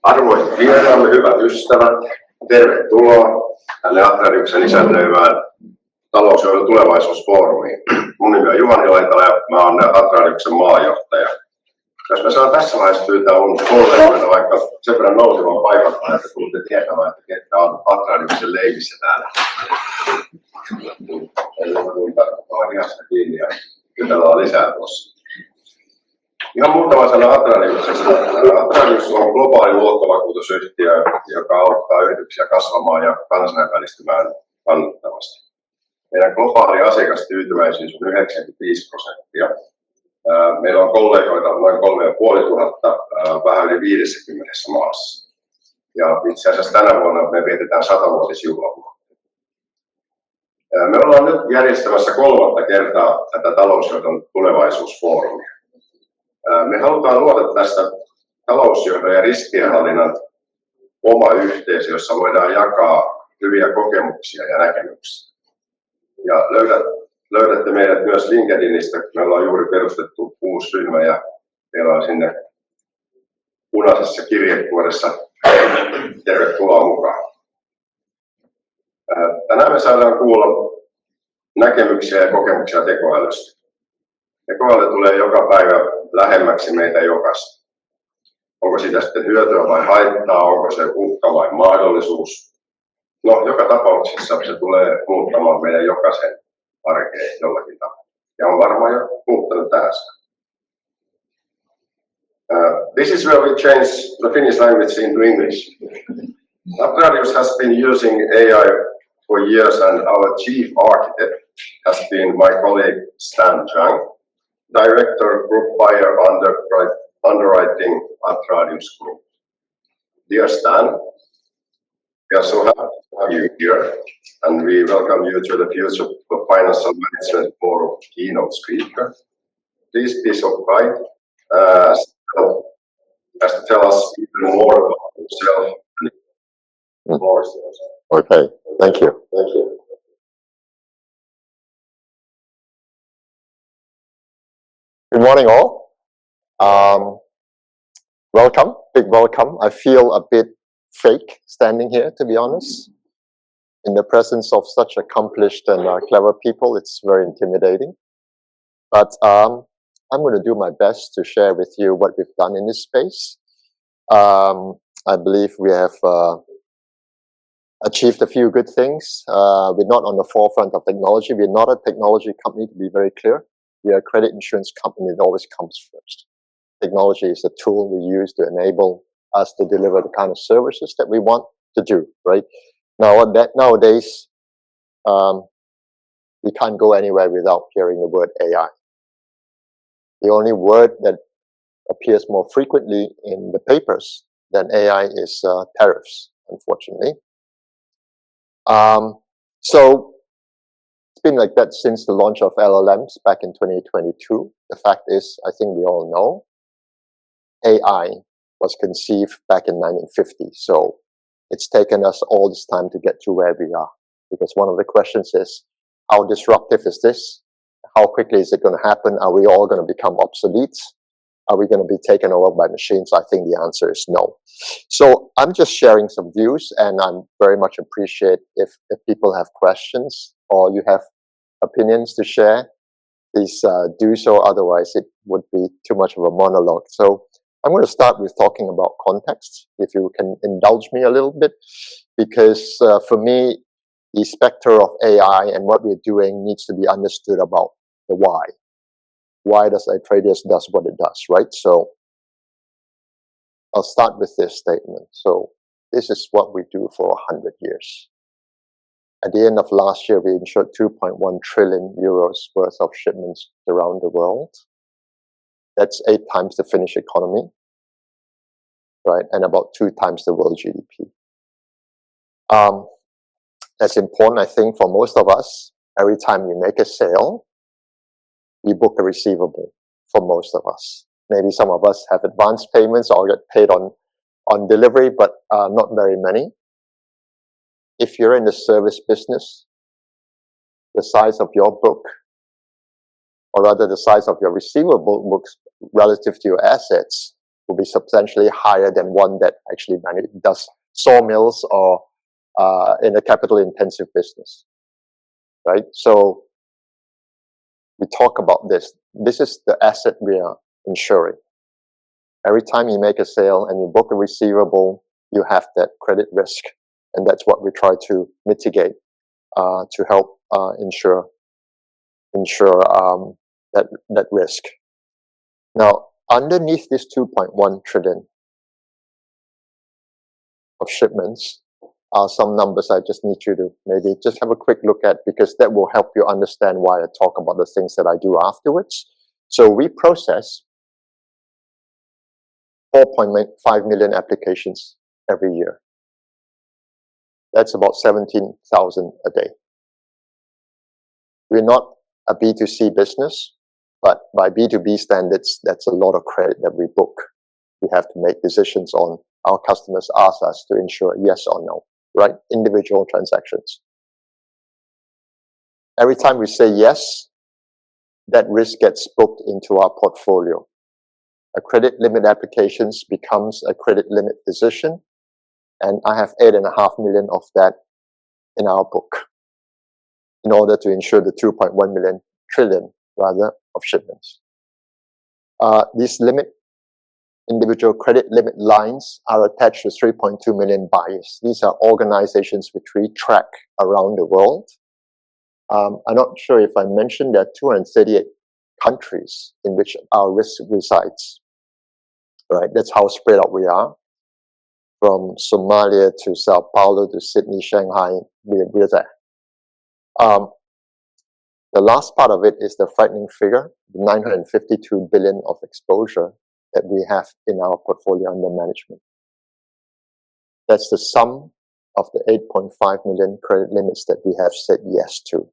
Arvoisat vieraamme, hyvät ystävät, tervetuloa tänne Atradiuksen isännöimään Talousjohdon Tulevaisuusfoorumiin. Mun nimi on Juhani Laitala ja mä oon Atradiuksen maajohtaja. Jos mä saan tässä vaiheessa pyytää mun kollegoita vaikka sen verran nousevan paikalta, että tulitte tietämään, että ketkä on Atradiuksen leivissä täällä. Eli kun tarkoittaa ihasta kiinni ja kytellään lisää tuossa. Ihan muutama sana Atradiuksesta. Atradius on globaali luottovakuutusyhtiö, joka auttaa yrityksiä kasvamaan ja kansainvälistymään kannattavasti. Meidän globaali asiakastyytyväisyys on 95%. Meillä on kollegoita noin 3500, vähän yli 50 maassa. Ja itse asiassa tänä vuonna me vietetään 100-vuotisjuhlavuotta. Me ollaan nyt järjestämässä 3. kertaa tätä Talousjohdon Tulevaisuusfoorumia. Me halutaan luoda tästä talousjohdon ja riskienhallinnan oma yhteisö, jossa voidaan jakaa hyviä kokemuksia ja näkemyksiä. Ja löydätte meidät myös LinkedInistä. Me ollaan juuri perustettu uusi ryhmä ja meillä on sinne punaisessa kirjekuoressa. Tervetuloa mukaan. Tänään me saadaan kuulla näkemyksiä ja kokemuksia tekoälystä. Tekoäly tulee joka päivä lähemmäksi meitä jokaista. Onko siitä sitten hyötyä vai haittaa, onko se uhka vai mahdollisuus? No, joka tapauksessa se tulee muuttamaan meidän jokaisen arkeen jollakin tavalla. Ja on varmaan jo muuttanut tähän. This is where we change the Finnish language into English. Atradius has been using AI for years and our chief architect has been my colleague Stan Zhang, Director Group Buyer Underwriting Atradius Group. Dear Stan, we are so happy to have you here, and we welcome you to the Future of Financial Management Forum keynote speaker. Please be so kind as to tell us even more about yourself and more. Okay, thank you. Thank you. Good morning, all. Welcome, big welcome. I feel a bit fake standing here, to be honest. In the presence of such accomplished and clever people, it's very intimidating. But I'm going to do my best to share with you what we've done in this space. I believe we have achieved a few good things. We're not on the forefront of technology. We're not a technology company, to be very clear. We are a credit insurance company that always comes first. Technology is a tool we use to enable us to deliver the kind of services that we want to do, right? Nowadays, we can't go anywhere without hearing the word AI. The only word that appears more frequently in the papers than AI is tariffs, unfortunately. So it's been like that since the launch of LLMs back in 2022. The fact is, I think we all know, AI was conceived back in 1950. So it's taken us all this time to get to where we are. Because one of the questions is, how disruptive is this? How quickly is it going to happen? Are we all going to become obsolete? Are we going to be taken over by machines? I think the answer is no. So I'm just sharing some views, and I'm very much appreciate if people have questions or you have opinions to share, please do so. Otherwise, it would be too much of a monologue. So I'm going to start with talking about context, if you can indulge me a little bit, because for me, the specter of AI and what we're doing needs to be understood about the why. Why does Atradius does what it does, right? So I'll start with this statement. So this is what we do for 100 years. At the end of last year, we insured 2.1 trillion euros worth of shipments around the world. That's 8 times the Finnish economy, right? And about 2 times the world GDP. That's important, I think, for most of us. Every time we make a sale, we book a receivable for most of us. Maybe some of us have advance payments or get paid on delivery, but not very many. If you're in the service business, the size of your book, or rather the size of your receivable books relative to your assets, will be substantially higher than one that actually does sawmills or in a capital-intensive business, right? So we talk about this. This is the asset we are insuring. Every time you make a sale and you book a receivable, you have that credit risk, and that's what we try to mitigate to help insure that risk. Now, underneath this 2.1 trillion of shipments are some numbers I just need you to maybe just have a quick look at, because that will help you understand why I talk about the things that I do afterwards. So we process 4.5 million applications every year. That's about 17,000 a day. We're not a B2C business, but by B2B standards, that's a lot of credit that we book. We have to make decisions on our customers ask us to insure yes or no, right? Individual transactions. Every time we say yes, that risk gets booked into our portfolio. A credit limit applications becomes a credit limit decision, and I have 8.5 million of that in our book in order to insure the 2.1 trillion rather of shipments. These individual credit limit lines are attached to 3.2 million buyers. These are organizations which we track around the world. I'm not sure if I mentioned there are 238 countries in which our risk resides. Right, that's how spread out we are. From Somalia to Sao Paulo to Sydney, Shanghai, we're there. The last part of it is the frightening figure, the 952 billion of exposure that we have in our portfolio under management. That's the sum of the 8.5 million credit limits that we have said yes to.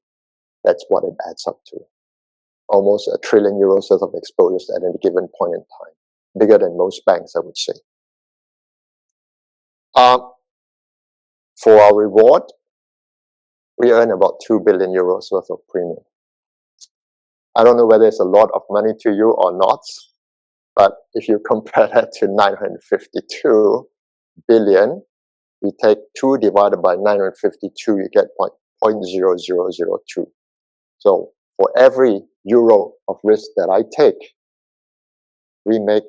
That's what it adds up to. Almost €1 trillion worth of exposures at any given point in time. Bigger than most banks, I would say. For our reward, we earn about 2 billion euros worth of premium. I don't know whether it's a lot of money to you or not, but if you compare that to 952 billion, we take 2 divided by 952, you get 0.0002. So for every euro of risk that I take, we make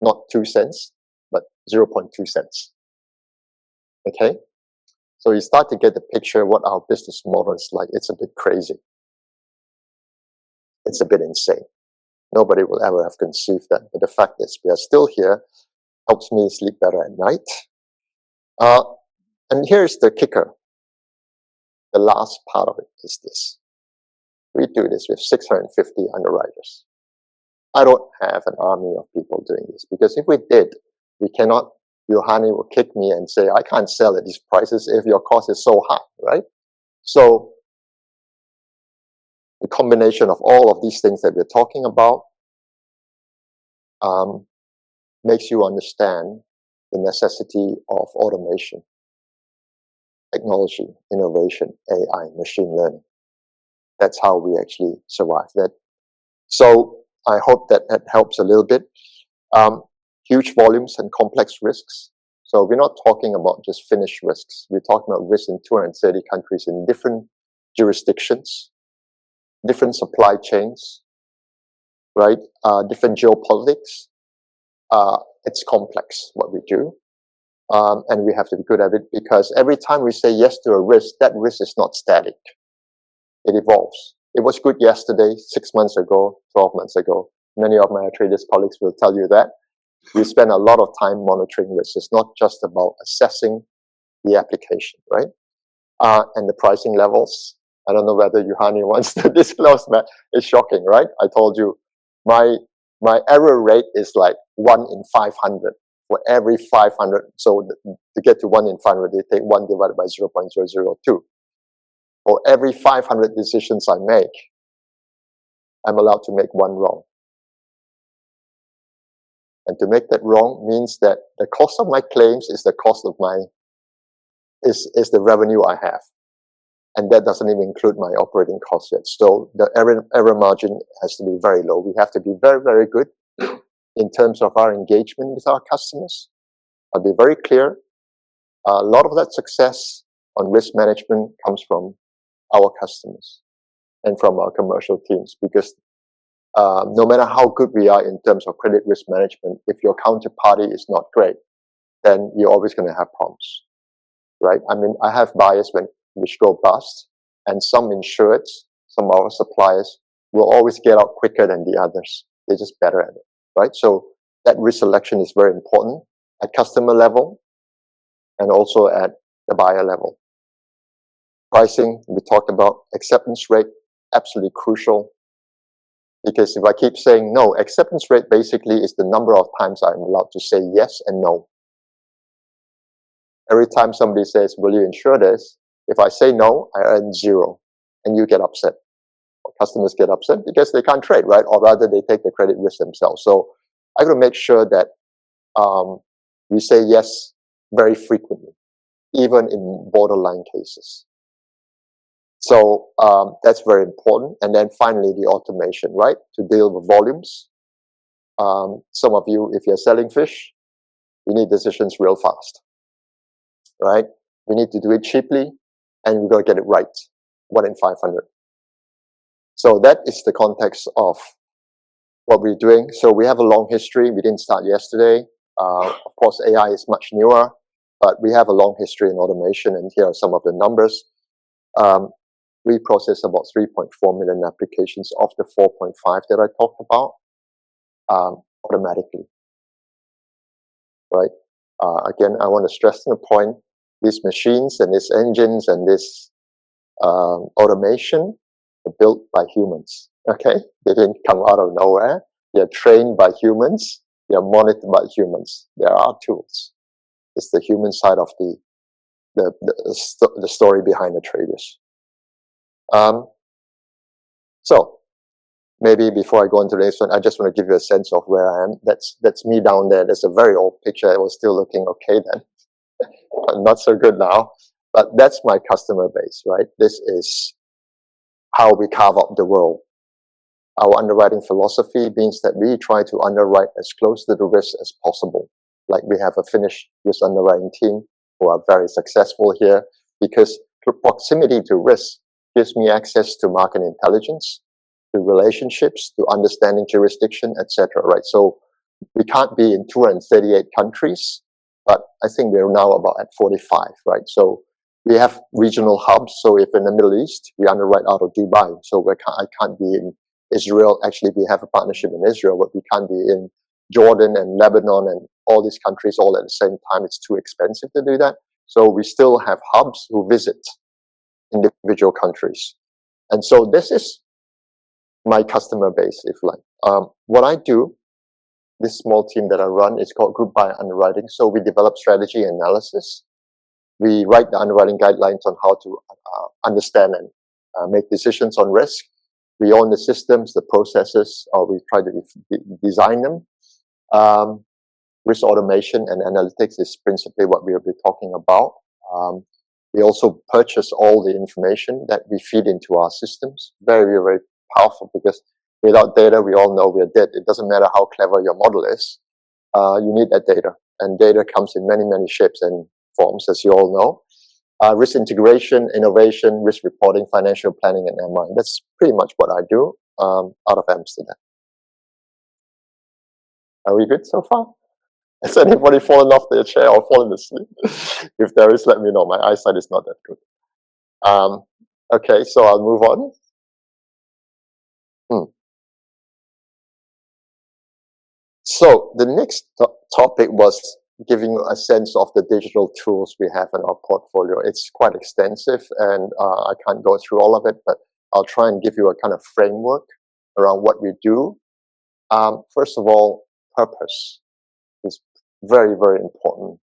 not 2 cents, but 0.2 cents. Okay? So you start to get the picture of what our business model is like. It's a bit crazy. It's a bit insane. Nobody will ever have conceived that. But the fact is, we are still here, helps me sleep better at night. And here's the kicker. The last part of it is this. We do this with 650 underwriters. I don't have an army of people doing this, because if we did, we cannot, Johanni will kick me and say, I can't sell at these prices if your cost is so high, right? So the combination of all of these things that we're talking about makes you understand the necessity of automation, technology, innovation, AI, machine learning. That's how we actually survive that. So I hope that helps a little bit. Huge volumes and complex risks. So we're not talking about just finished risks. We're talking about risks in 230 countries in different jurisdictions, different supply chains, right? Different geopolitics. It's complex what we do. And we have to be good at it, because every time we say yes to a risk, that risk is not static. It evolves. It was good yesterday, 6 months ago, 12 months ago. Many of my Atradius colleagues will tell you that. We spend a lot of time monitoring risks. It's not just about assessing the application, right? And the pricing levels. I don't know whether Johanni wants to disclose that. It's shocking, right? I told you my error rate is like 1 in 500. For every 500, so to get to 1 in 500, they take 1 divided by 0.002. For every 500 decisions I make, I'm allowed to make 1 wrong. And to make that wrong means that the cost of my claims is the cost of is the revenue I have. And that doesn't even include my operating costs yet. So the error margin has to be very low. We have to be very, very good in terms of our engagement with our customers. I'll be very clear. A lot of that success on risk management comes from our customers and from our commercial teams, because no matter how good we are in terms of credit risk management, if your counterparty is not great, then you're always going to have problems, right? I mean, I have buyers which go bust, and some insureds, some of our suppliers will always get out quicker than the others. They're just better at it, right? So that risk selection is very important at customer level and also at the buyer level. Pricing, we talked about. Acceptance rate, absolutely crucial. Because if I keep saying no, acceptance rate basically is the number of times I'm allowed to say yes and no. Every time somebody says, will you insure this? If I say no, I earn 0. And you get upset. Or customers get upset because they can't trade, right? Or rather, they take the credit risk themselves. So I got to make sure that we say yes very frequently, even in borderline cases. So that's very important. And then finally, the automation, right? To deal with volumes. Some of you, if you're selling fish, you need decisions real fast, right? We need to do it cheaply, and we got to get it right. 1 in 500. So that is the context of what we're doing. So we have a long history. We didn't start yesterday. Of course, AI is much newer, but we have a long history in automation, and here are some of the numbers. We process about 3.4 million applications of the 4.5 that I talked about automatically, right? Again, I want to stress the point, these machines and these engines and this automation are built by humans, okay? They didn't come out of nowhere. They're trained by humans. They're monitored by humans. There are tools. It's the human side of the story behind Atradius. So maybe before I go into the next one, I just want to give you a sense of where I am. That's me down there. There's a very old picture. I was still looking okay then. Not so good now, but that's my customer base, right? This is how we carve up the world. Our underwriting philosophy means that we try to underwrite as close to the risk as possible. Like we have a Finnish risk underwriting team who are very successful here, because proximity to risk gives me access to market intelligence, to relationships, to understanding jurisdiction, etc. Right? So we can't be in 238 countries, but I think we're now about at 45. Right? So we have regional hubs. So if in the Middle East, we underwrite out of Dubai. So I can't be in Israel. Actually, we have a partnership in Israel, but we can't be in Jordan and Lebanon and all these countries all at the same time. It's too expensive to do that. So we still have hubs who visit individual countries. And so this is my customer base, if you like. What I do, this small team that I run, is called Group Buyer Underwriting. So we develop strategy analysis. We write the underwriting guidelines on how to understand and make decisions on risk. We own the systems, the processes, or we try to design them. Risk automation and analytics is principally what we'll be talking about. We also purchase all the information that we feed into our systems. Very, very powerful, because without data, we all know we're dead. It doesn't matter how clever your model is. You need that data. And data comes in many, many shapes and forms, as you all know. Risk integration, innovation, risk reporting, financial planning, and MI. That's pretty much what I do out of Amsterdam. Are we good so far? Has anybody fallen off their chair or fallen asleep? If there is, let me know. My eyesight is not that good. Okay, so I'll move on. So the next topic was giving you a sense of the digital tools we have in our portfolio. It's quite extensive, and I can't go through all of it, but I'll try and give you a kind of framework around what we do. First of all, purpose is very, very important.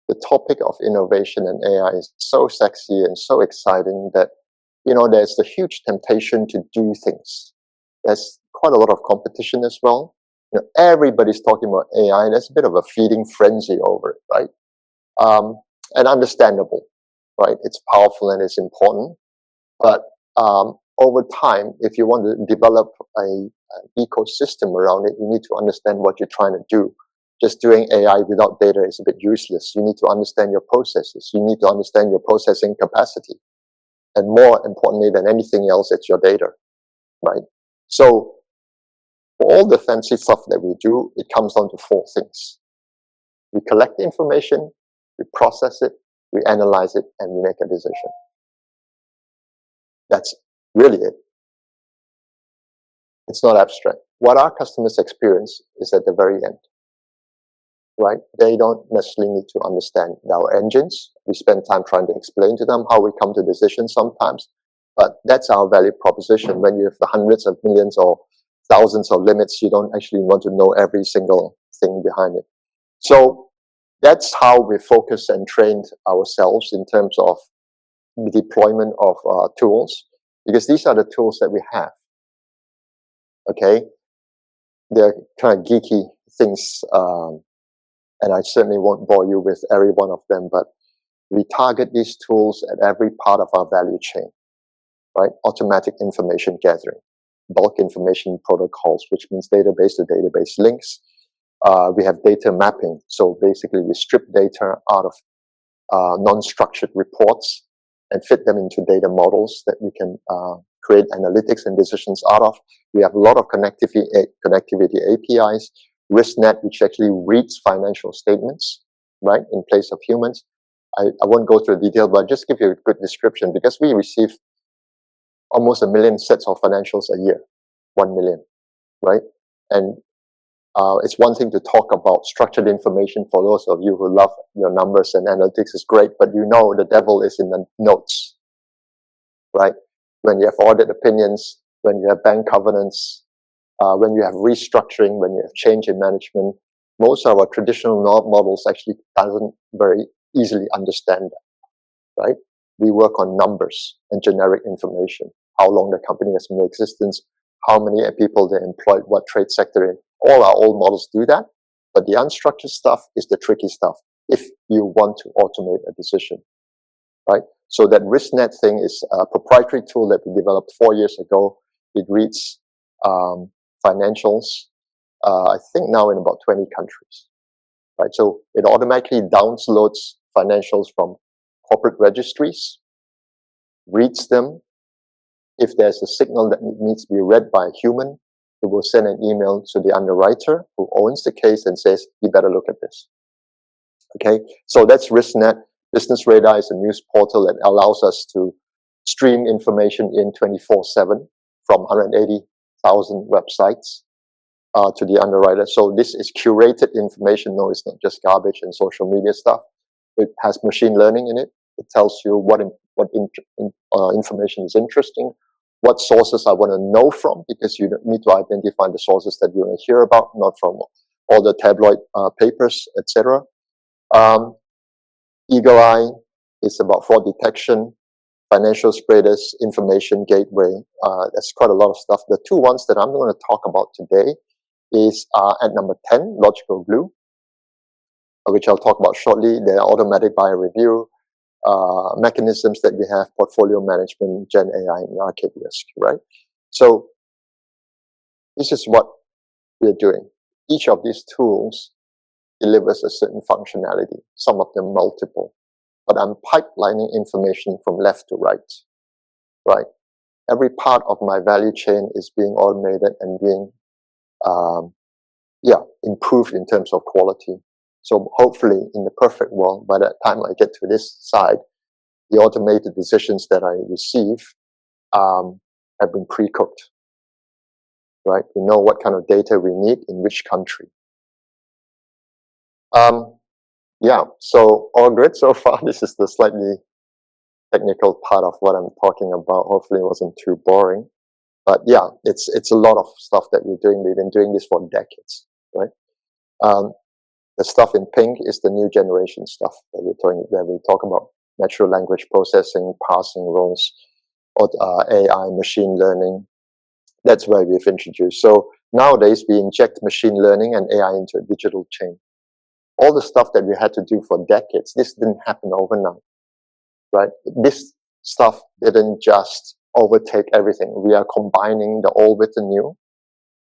The topic of innovation and AI is so sexy and so exciting that, you know, there's the huge temptation to do things. There's quite a lot of competition as well. You know, everybody's talking about AI, and there's a bit of a feeding frenzy over it, right? And understandable, right? It's powerful and it's important, but over time, if you want to develop an ecosystem around it, you need to understand what you're trying to do. Just doing AI without data is a bit useless. You need to understand your processes. You need to understand your processing capacity. And more importantly than anything else, it's your data, right? So for all the fancy stuff that we do, it comes down to 4 things. We collect the information, we process it, we analyze it, and we make a decision. That's really it. It's not abstract. What our customers experience is at the very end, right? They don't necessarily need to understand our engines. We spend time trying to explain to them how we come to decisions sometimes, but that's our value proposition. When you have the hundreds of millions or thousands of limits, you don't actually want to know every single thing behind it. So that's how we focus and trained ourselves in terms of the deployment of tools, because these are the tools that we have. Okay, they're kind of geeky things, and I certainly won't bore you with every one of them, but we target these tools at every part of our value chain, right? Automatic information gathering, bulk information protocols, which means database to database links. We have data mapping, so basically we strip data out of non-structured reports and fit them into data models that we can create analytics and decisions out of. We have a lot of connectivity APIs, RiskNet, which actually reads financial statements, right, in place of humans. I won't go through the detail, but I'll just give you a good description, because we receive almost 1 million sets of financials a year, 1 million, right? And it's one thing to talk about structured information. For those of you who love your numbers and analytics is great, but you know the devil is in the notes, right? When you have audit opinions, when you have bank covenants, when you have restructuring, when you have change in management, most of our traditional models actually doesn't very easily understand that, right? We work on numbers and generic information, how long the company has been in existence, how many people they employed, what trade sector in. All our old models do that, but the unstructured stuff is the tricky stuff if you want to automate a decision, right? So that RiskNet thing is a proprietary tool that we developed 4 years ago. It reads financials, I think now in about 20 countries, right? So it automatically downloads financials from corporate registries, reads them. If there's a signal that needs to be read by a human, it will send an email to the underwriter who owns the case and says, you better look at this. Okay, so that's RiskNet. Business Radar is a news portal that allows us to stream information in 24/7 from 180,000 websites to the underwriter. So this is curated information. No, it's not just garbage and social media stuff. It has machine learning in it. It tells you what information is interesting, what sources I want to know from, because you need to identify the sources that you want to hear about, not from all the tabloid papers, etc. Eagle Eye is about fraud detection, financial spreaders, information gateway. That's quite a lot of stuff. The 2 ones that I'm going to talk about today is at number 10, Logical Glue, which I'll talk about shortly. They're automatic buyer review, mechanisms that we have, portfolio management, Gen AI, and market risk, right? So this is what we're doing. Each of these tools delivers a certain functionality, some of them multiple, but I'm pipelining information from left to right, right? Every part of my value chain is being automated and being, improved in terms of quality. So hopefully in the perfect world, by the time I get to this side, the automated decisions that I receive have been pre-cooked, right? We know what kind of data we need in which country. So all good so far. This is the slightly technical part of what I'm talking about. Hopefully it wasn't too boring. But yeah, it's a lot of stuff that we're doing. We've been doing this for decades, right? The stuff in pink is the new generation stuff that we talk about. Natural language processing, parsing rules, AI, machine learning. That's where we've introduced. So nowadays we inject machine learning and AI into a digital chain. All the stuff that we had to do for decades, this didn't happen overnight, right? This stuff didn't just overtake everything. We are combining the old with the new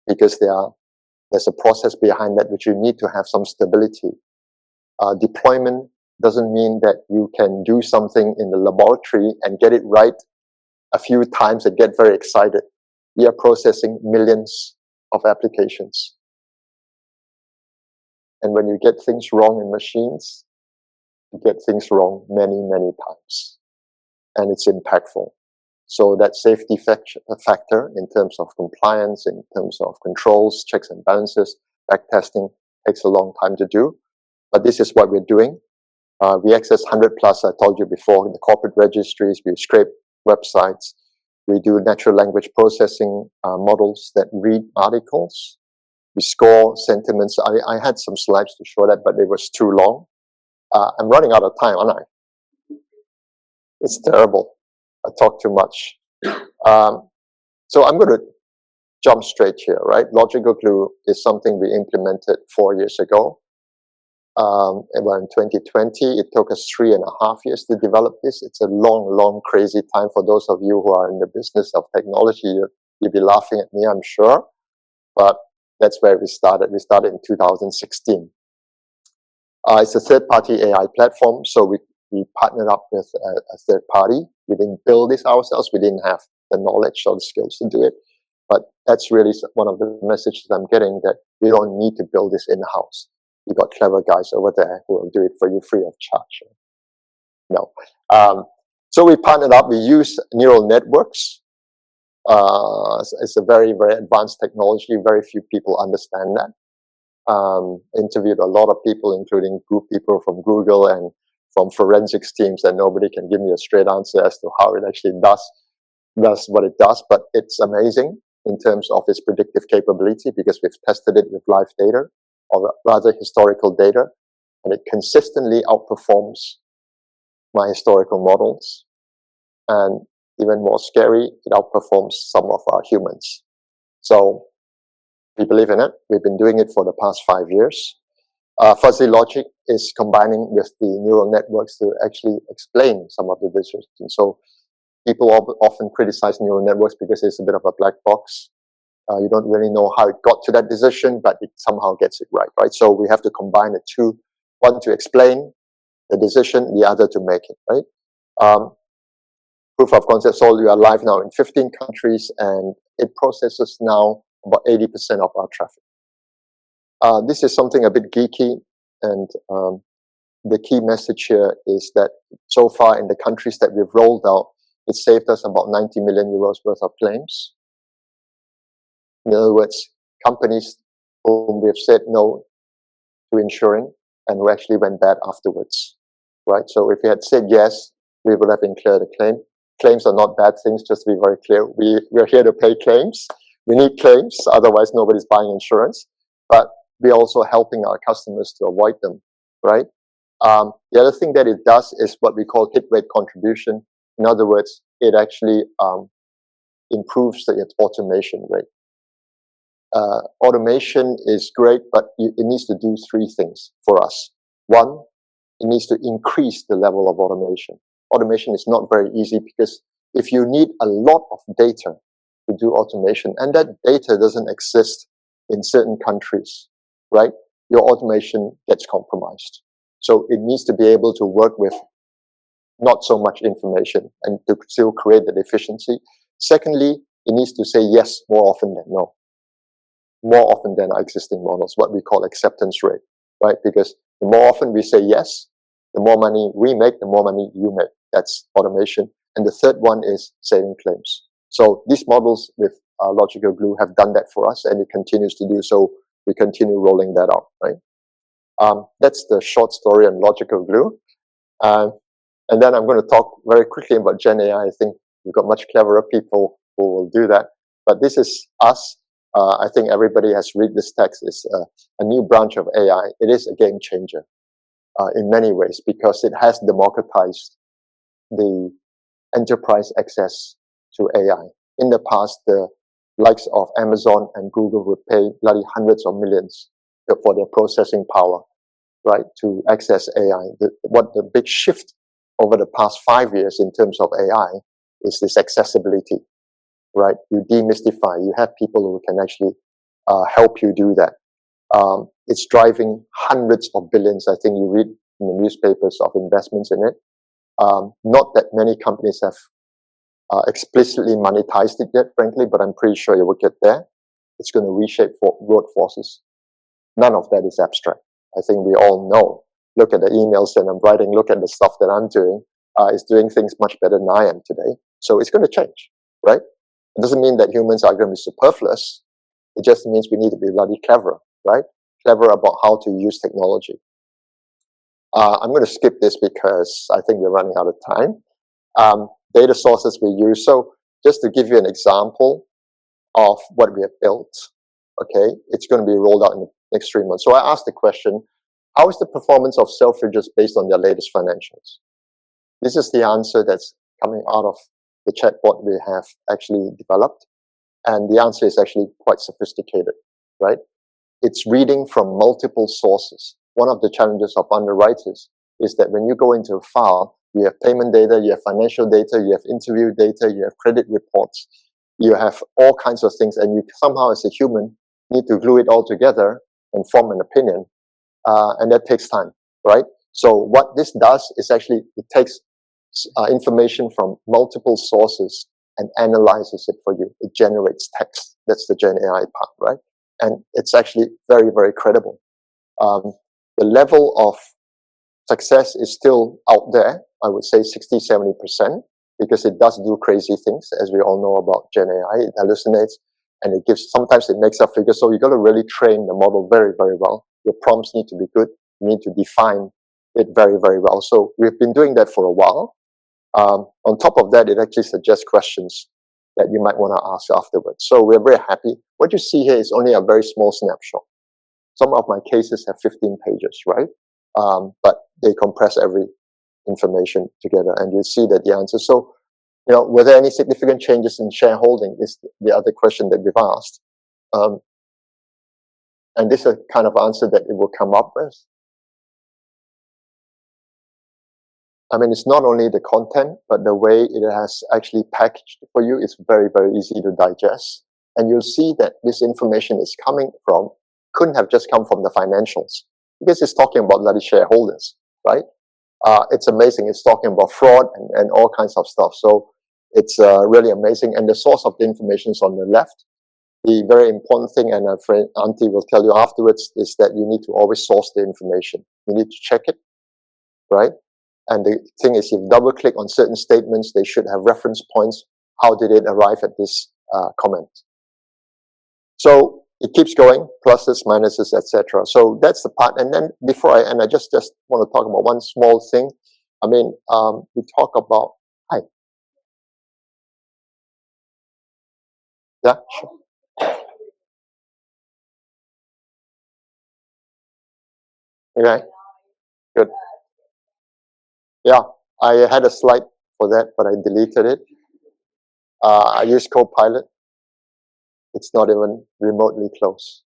because there's a process behind that which you need to have some stability. Deployment doesn't mean that you can do something in the laboratory and get it right a few times and get very excited. We are processing millions of applications. And when you get things wrong in machines, you get things wrong many, many times. And it's impactful. So that safety factor in terms of compliance, in terms of controls, checks and balances, backtesting takes a long time to do. But this is what we're doing. We access 100 plus, I told you before, in the corporate registries. We scrape websites. We do natural language processing models that read articles. We score sentiments. I had some slides to show that, but it was too long. I'm running out of time, aren't I? It's terrible. I talk too much. So I'm going to jump straight here, right? Logical glue is something we implemented 4 years ago. And in 2020, it took us 3.5 years to develop this. It's a long, long, crazy time for those of you who are in the business of technology. You'll be laughing at me, I'm sure. But that's where we started. We started in 2016. It's a third-party AI platform, so we partnered up with a third party. We didn't build this ourselves. We didn't have the knowledge or the skills to do it. But that's really one of the messages I'm getting, that we don't need to build this in-house. You've got clever guys over there who will do it for you free of charge. No. So we partnered up. We use neural networks. It's a very, very advanced technology. Very few people understand that. Interviewed a lot of people, including group people from Google and from forensics teams, and nobody can give me a straight answer as to how it actually does what it does. But it's amazing in terms of its predictive capability, because we've tested it with live data, or rather historical data, and it consistently outperforms my historical models. And even more scary, it outperforms some of our humans. So we believe in it. We've been doing it for the past 5 years. Fuzzy logic is combining with the neural networks to actually explain some of the decisions. So people often criticize neural networks because it's a bit of a black box. You don't really know how it got to that decision, but it somehow gets it right? So we have to combine the two, one to explain the decision, the other to make it, right? Proof of concept, so we are live now in 15 countries, and it processes now about 80% of our traffic. This is something a bit geeky, and the key message here is that so far in the countries that we've rolled out, it saved us about 90 million euros worth of claims. In other words, companies whom we've said no to insuring and who actually went bad afterwards, right? So if we had said yes, we would have incurred a claim. Claims are not bad things, just to be very clear. We're here to pay claims. We need claims, otherwise nobody's buying insurance. But we're also helping our customers to avoid them, right? The other thing that it does is what we call hit rate contribution. In other words, it actually improves its automation rate. Automation is great, but it needs to do 3 things for us. One, it needs to increase the level of automation. Automation is not very easy, because if you need a lot of data to do automation, and that data doesn't exist in certain countries, right? Your automation gets compromised. So it needs to be able to work with not so much information and to still create that efficiency. Secondly, it needs to say yes more often than no. More often than our existing models, what we call acceptance rate, right? Because the more often we say yes, the more money we make, the more money you make. That's automation. And the third one is saving claims. So these models with Logical Glue have done that for us, and it continues to do so. We continue rolling that out, right? That's the short story on Logical Glue. And then I'm going to talk very quickly about Gen AI. I think we've got much cleverer people who will do that. But this is us. I think everybody has read this text. It's a new branch of AI. It is a game changer in many ways, because it has democratized the enterprise access to AI. In the past, the likes of Amazon and Google would pay bloody hundreds of millions for their processing power, right, to access AI. The big shift over the past 5 years in terms of AI is this accessibility, right? You demystify, you have people who can actually help you do that. It's driving hundreds of billions, I think you read in the newspapers, of investments in it. Not that many companies have explicitly monetized it yet, frankly, but I'm pretty sure it will get there. It's going to reshape workforces. None of that is abstract. I think we all know. Look at the emails that I'm writing, look at the stuff that I'm doing. It's doing things much better than I am today. So it's going to change, right? It doesn't mean that humans are going to be superfluous. It just means we need to be bloody clever, right? Clever about how to use technology. I'm going to skip this because I think we're running out of time. Data sources we use. So just to give you an example of what we have built, okay, it's going to be rolled out in the next 3 months. So I asked the question, how is the performance of Selfridges based on their latest financials? This is the answer that's coming out of the chatbot we have actually developed. And the answer is actually quite sophisticated, right? It's reading from multiple sources. One of the challenges of underwriters is that when you go into a file, you have payment data, you have financial data, you have interview data, you have credit reports, you have all kinds of things, and you somehow as a human need to glue it all together and form an opinion. And that takes time, right? So what this does is actually, it takes information from multiple sources and analyzes it for you. It generates text. That's the Gen AI part, right? And it's actually very, very credible. The level of success is still out there. I would say 60-70%, because it does do crazy things, as we all know about Gen AI. It hallucinates, and it gives, sometimes it makes up figures. So you got to really train the model very, very well. Your prompts need to be good. You need to define it very, very well. So we've been doing that for a while. On top of that, it actually suggests questions that you might want to ask afterwards. So we're very happy. What you see here is only a very small snapshot. Some of my cases have 15 pages, right? But they compress every information together, and you'll see that the answer. So, you know, were there any significant changes in shareholding is the other question that we've asked. And this is a kind of answer that it will come up with. I mean, it's not only the content, but the way it has actually packaged for you is very, very easy to digest. And you'll see that this information is coming from, couldn't have just come from the financials, because it's talking about bloody shareholders, right? It's amazing. It's talking about fraud and all kinds of stuff. So it's really amazing. And the source of the information is on the left. The very important thing, and a friend, Auntie will tell you afterwards, is that you need to always source the information. You need to check it, right? And the thing is, if you double click on certain statements, they should have reference points. How did it arrive at this comment? So it keeps going, pluses, minuses, etc. So that's the part. And then before I end, I just want to talk about one small thing. I mean, we talk about, hi. Yeah, sure. Okay, good. Yeah, I had a slide for that, but I deleted it. I use Copilot. It's not even remotely close.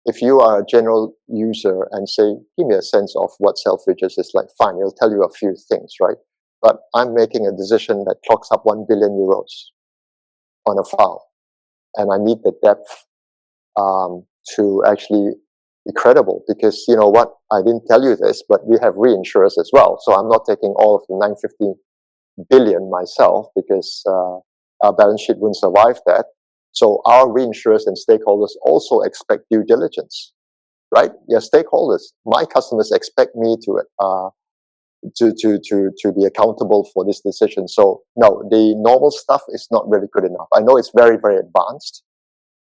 If you are a general user and say, give me a sense of what Selfridges is like, fine, it'll tell you a few things, right? But I'm making a decision that clocks up 1 billion euros on a file. And I need the depth to actually be credible, because you know what, I didn't tell you this, but we have reinsurers as well. So I'm not taking all of the 950 billion myself, because our balance sheet wouldn't survive that. So our reinsurers and stakeholders also expect due diligence, right? Your stakeholders, my customers expect me to be accountable for this decision. So no, the normal stuff is not really good enough. I know it's very, very advanced,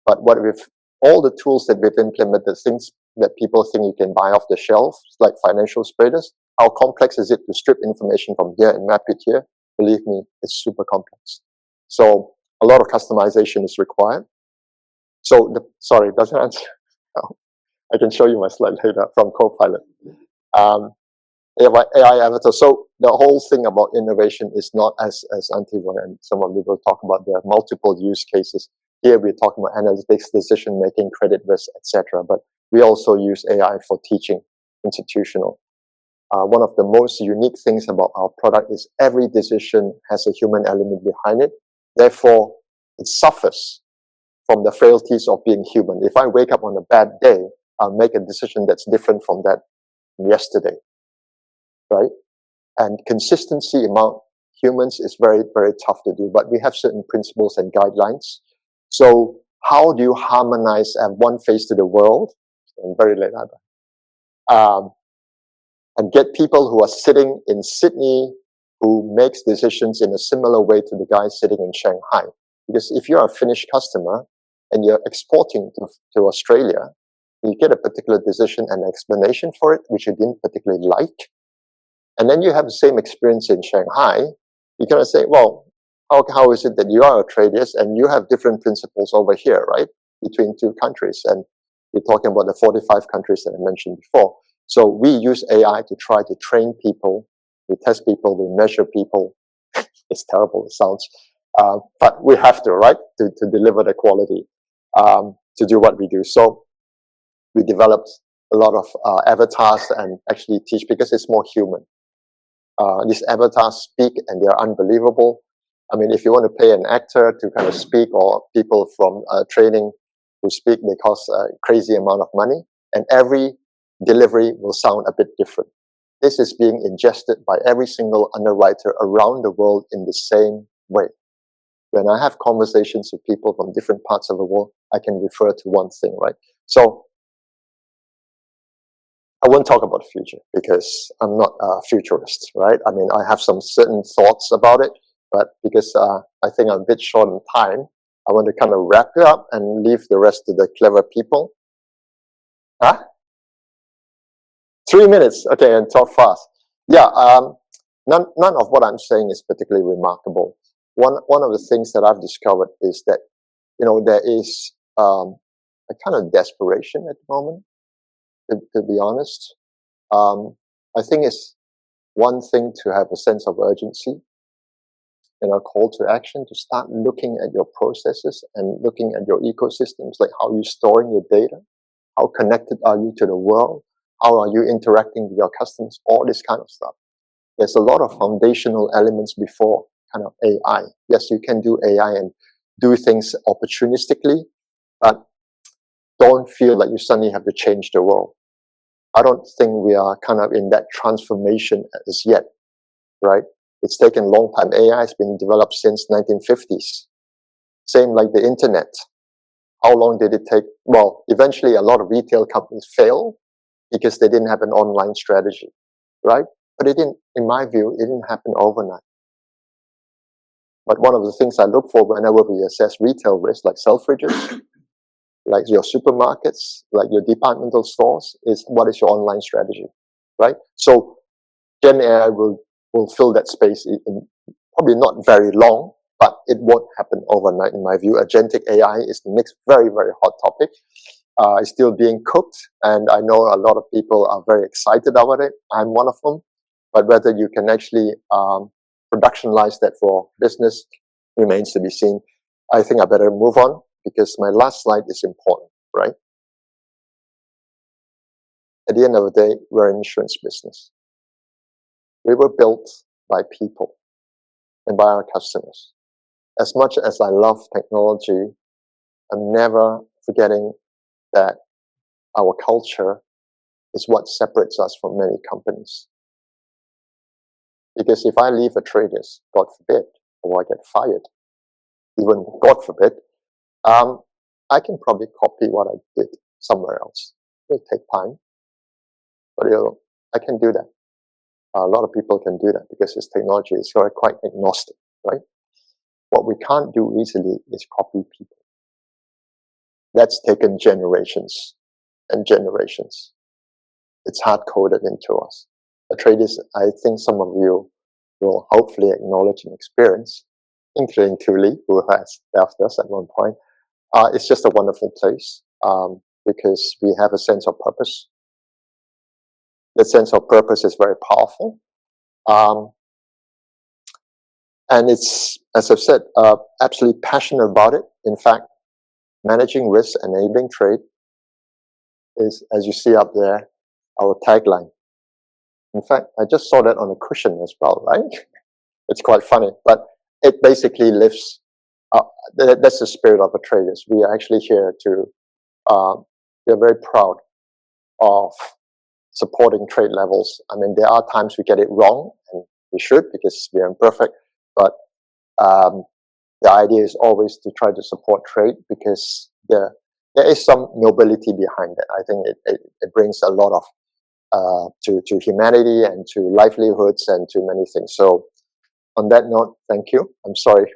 but what we've, all the tools that we've implemented, things that people think you can buy off the shelf, like financial spreaders, how complex is it to strip information from here and map it here? Believe me, it's super complex. So a lot of customization is required. So, sorry, does it answer? No. I can show you my slide later from Copilot. AI avatar. So the whole thing about innovation is not as Auntie and some of you will talk about. There are multiple use cases. Here we're talking about analytics, decision making, credit risk, etc. But we also use AI for teaching, institutional. One of the most unique things about our product is every decision has a human element behind it. Therefore, it suffers from the frailties of being human. If I wake up on a bad day, I'll make a decision that's different from that from yesterday, right? And consistency among humans is very, very tough to do, but we have certain principles and guidelines. So how do you harmonize and one face to the world? I'm very late, and get people who are sitting in Sydney who makes decisions in a similar way to the guy sitting in Shanghai. Because if you're a Finnish customer and you're exporting to Australia, you get a particular decision and explanation for it, which you didn't particularly like. And then you have the same experience in Shanghai. You're going to say, well, how is it that you are Atradius and you have different principles over here, right? Between two countries. And we're talking about the 45 countries that I mentioned before. So we use AI to try to train people, we test people, we measure people. It's terrible, it sounds. But we have to, right? To deliver the quality, to do what we do. So we developed a lot of avatars and actually teach because it's more human. These avatars speak and they're unbelievable. I mean, if you want to pay an actor to kind of speak or people from training who speak, they cost a crazy amount of money. And every delivery will sound a bit different. This is being ingested by every single underwriter around the world in the same way. When I have conversations with people from different parts of the world, I can refer to one thing, right? So I won't talk about the future because I'm not a futurist, right? I mean, I have some certain thoughts about it, but because I think I'm a bit short on time, I want to kind of wrap it up and leave the rest to the clever people. Huh? 3 minutes, okay, and talk fast. Yeah, none of what I'm saying is particularly remarkable. One of the things that I've discovered is that, there is a kind of desperation at the moment, to be honest. I think it's one thing to have a sense of urgency and a call to action to start looking at your processes and looking at your ecosystems, like how you're storing your data, how connected are you to the world, how are you interacting with your customers, all this kind of stuff. There's a lot of foundational elements before kind of AI. Yes, you can do AI and do things opportunistically, but don't feel like you suddenly have to change the world. I don't think we are kind of in that transformation as yet, right? It's taken a long time. AI has been developed since 1950s. Same like the internet. How long did it take? Well, eventually a lot of retail companies failed because they didn't have an online strategy, right? But it didn't, in my view, it didn't happen overnight. But one of the things I look for whenever we assess retail risk, like Selfridges, like your supermarkets, like your departmental stores, is what is your online strategy, right? So Gen AI will fill that space in probably not very long, but it won't happen overnight in my view. Agentic AI is the next very, very hot topic. It's still being cooked, and I know a lot of people are very excited about it. I'm one of them. But whether you can actually productionalize that for business remains to be seen. I think I better move on because my last slide is important, right? At the end of the day, we're an insurance business. We were built by people and by our customers. As much as I love technology, I'm never forgetting that our culture is what separates us from many companies. Because if I leave Atradius, God forbid, or I get fired, even God forbid, I can probably copy what I did somewhere else. It'll take time, but I can do that. A lot of people can do that because this technology is quite agnostic, right? What we can't do easily is copy people. That's taken generations and generations. It's hard-coded into us. Atradius, I think some of you will hopefully acknowledge and experience, including Tuli, who has left us at one point. It's just a wonderful place because we have a sense of purpose. The sense of purpose is very powerful. And it's, as I've said, absolutely passionate about it. In fact, managing risk, enabling trade is, as you see up there, our tagline. In fact, I just saw that on a cushion as well, right? It's quite funny, but it basically lifts. That's the spirit of Atradius. We are actually here to. We are very proud of supporting trade levels. I mean, there are times we get it wrong, and we should because we are imperfect. But the idea is always to try to support trade because there is some nobility behind it. I think it brings a lot of to humanity and to livelihoods and to many things. So, on that note, thank you. I'm sorry.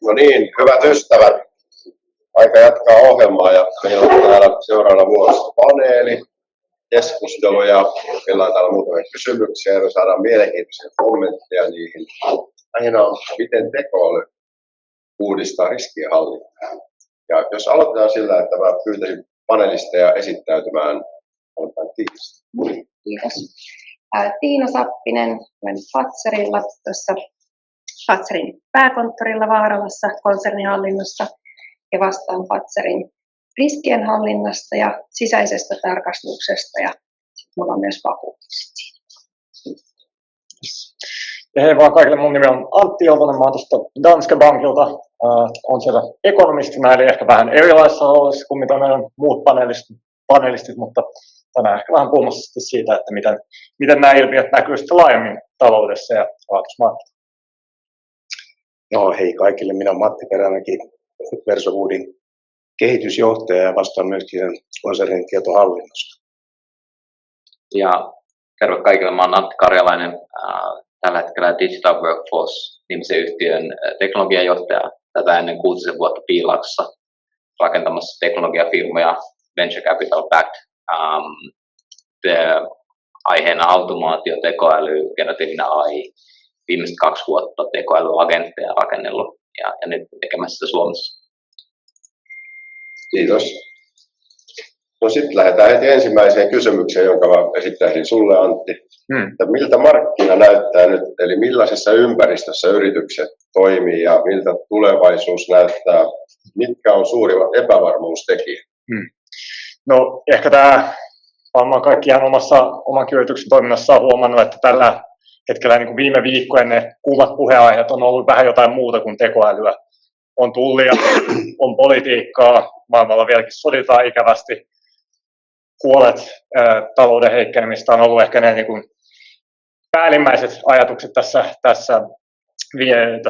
No niin, hyvät ystävät, aika jatkaa ohjelmaa ja meillä on täällä seuraavana vuorossa paneeli, keskustelu ja meillä on täällä muutamia kysymyksiä ja me saadaan mielenkiintoisia kommentteja niihin. Aiheena on, miten tekoäly uudistaa riskienhallintaa. Ja jos aloitetaan sillä, että mä pyytäisin panelisteja esittäytymään, aloitetaan Tiinasta. Kiitos. Tiina Sappinen, olen Fatserilla, tuossa Fatserin pääkonttorilla Vaaravassa konsernihallinnossa ja vastaan Fatserin riskienhallinnasta ja sisäisestä tarkastuksesta ja sitten minulla on myös vakuutukset siinä. Ja hei vaan kaikille, mun nimi on Antti Ilvonen, mä oon tuosta Danske Bankilta, on siellä ekonomistina, eli ehkä vähän erilaisessa roolissa kuin mitä meidän muut panelistit, mutta tänään ehkä vähän puhumassa siitä, että miten nämä ilmiöt näkyy sitten laajemmin taloudessa ja rahoitusmarkkinoilla. No hei kaikille, minä olen Matti Perämäki, Versowoodin kehitysjohtaja ja vastaan myöskin konsernin tietohallinnosta. Ja terve kaikille, mä olen Antti Karjalainen, tällä hetkellä Digital Workforce-nimisen yhtiön teknologiajohtaja. Tätä ennen 6 vuotta Piilauksessa rakentamassa teknologiafirmoja, venture capital backed, aiheena automaatio, tekoäly, generatiivinen AI. Viimeiset 2 vuotta tekoälyagentteja rakennellut ja nyt tekemässä sitä Suomessa. Kiitos. No sitten lähdetään heti ensimmäiseen kysymykseen, jonka mä esittäisin sulle, Antti. Että miltä markkina näyttää nyt, eli millaisessa ympäristössä yritykset toimii ja miltä tulevaisuus näyttää? Mitkä on suurimmat epävarmuustekijät? No ehkä tämä varmaan kaikki ihan oman yrityksen toiminnassa on huomannut, että tällä hetkellä niin kuin viime viikkojen ne kuumat puheenaiheet on ollut vähän jotain muuta kuin tekoälyä. On tullia, on politiikkaa, maailmalla vieläkin soditaan ikävästi. Puolet talouden heikkenemistä on ollut ehkä ne niin kuin päällimmäiset ajatukset tässä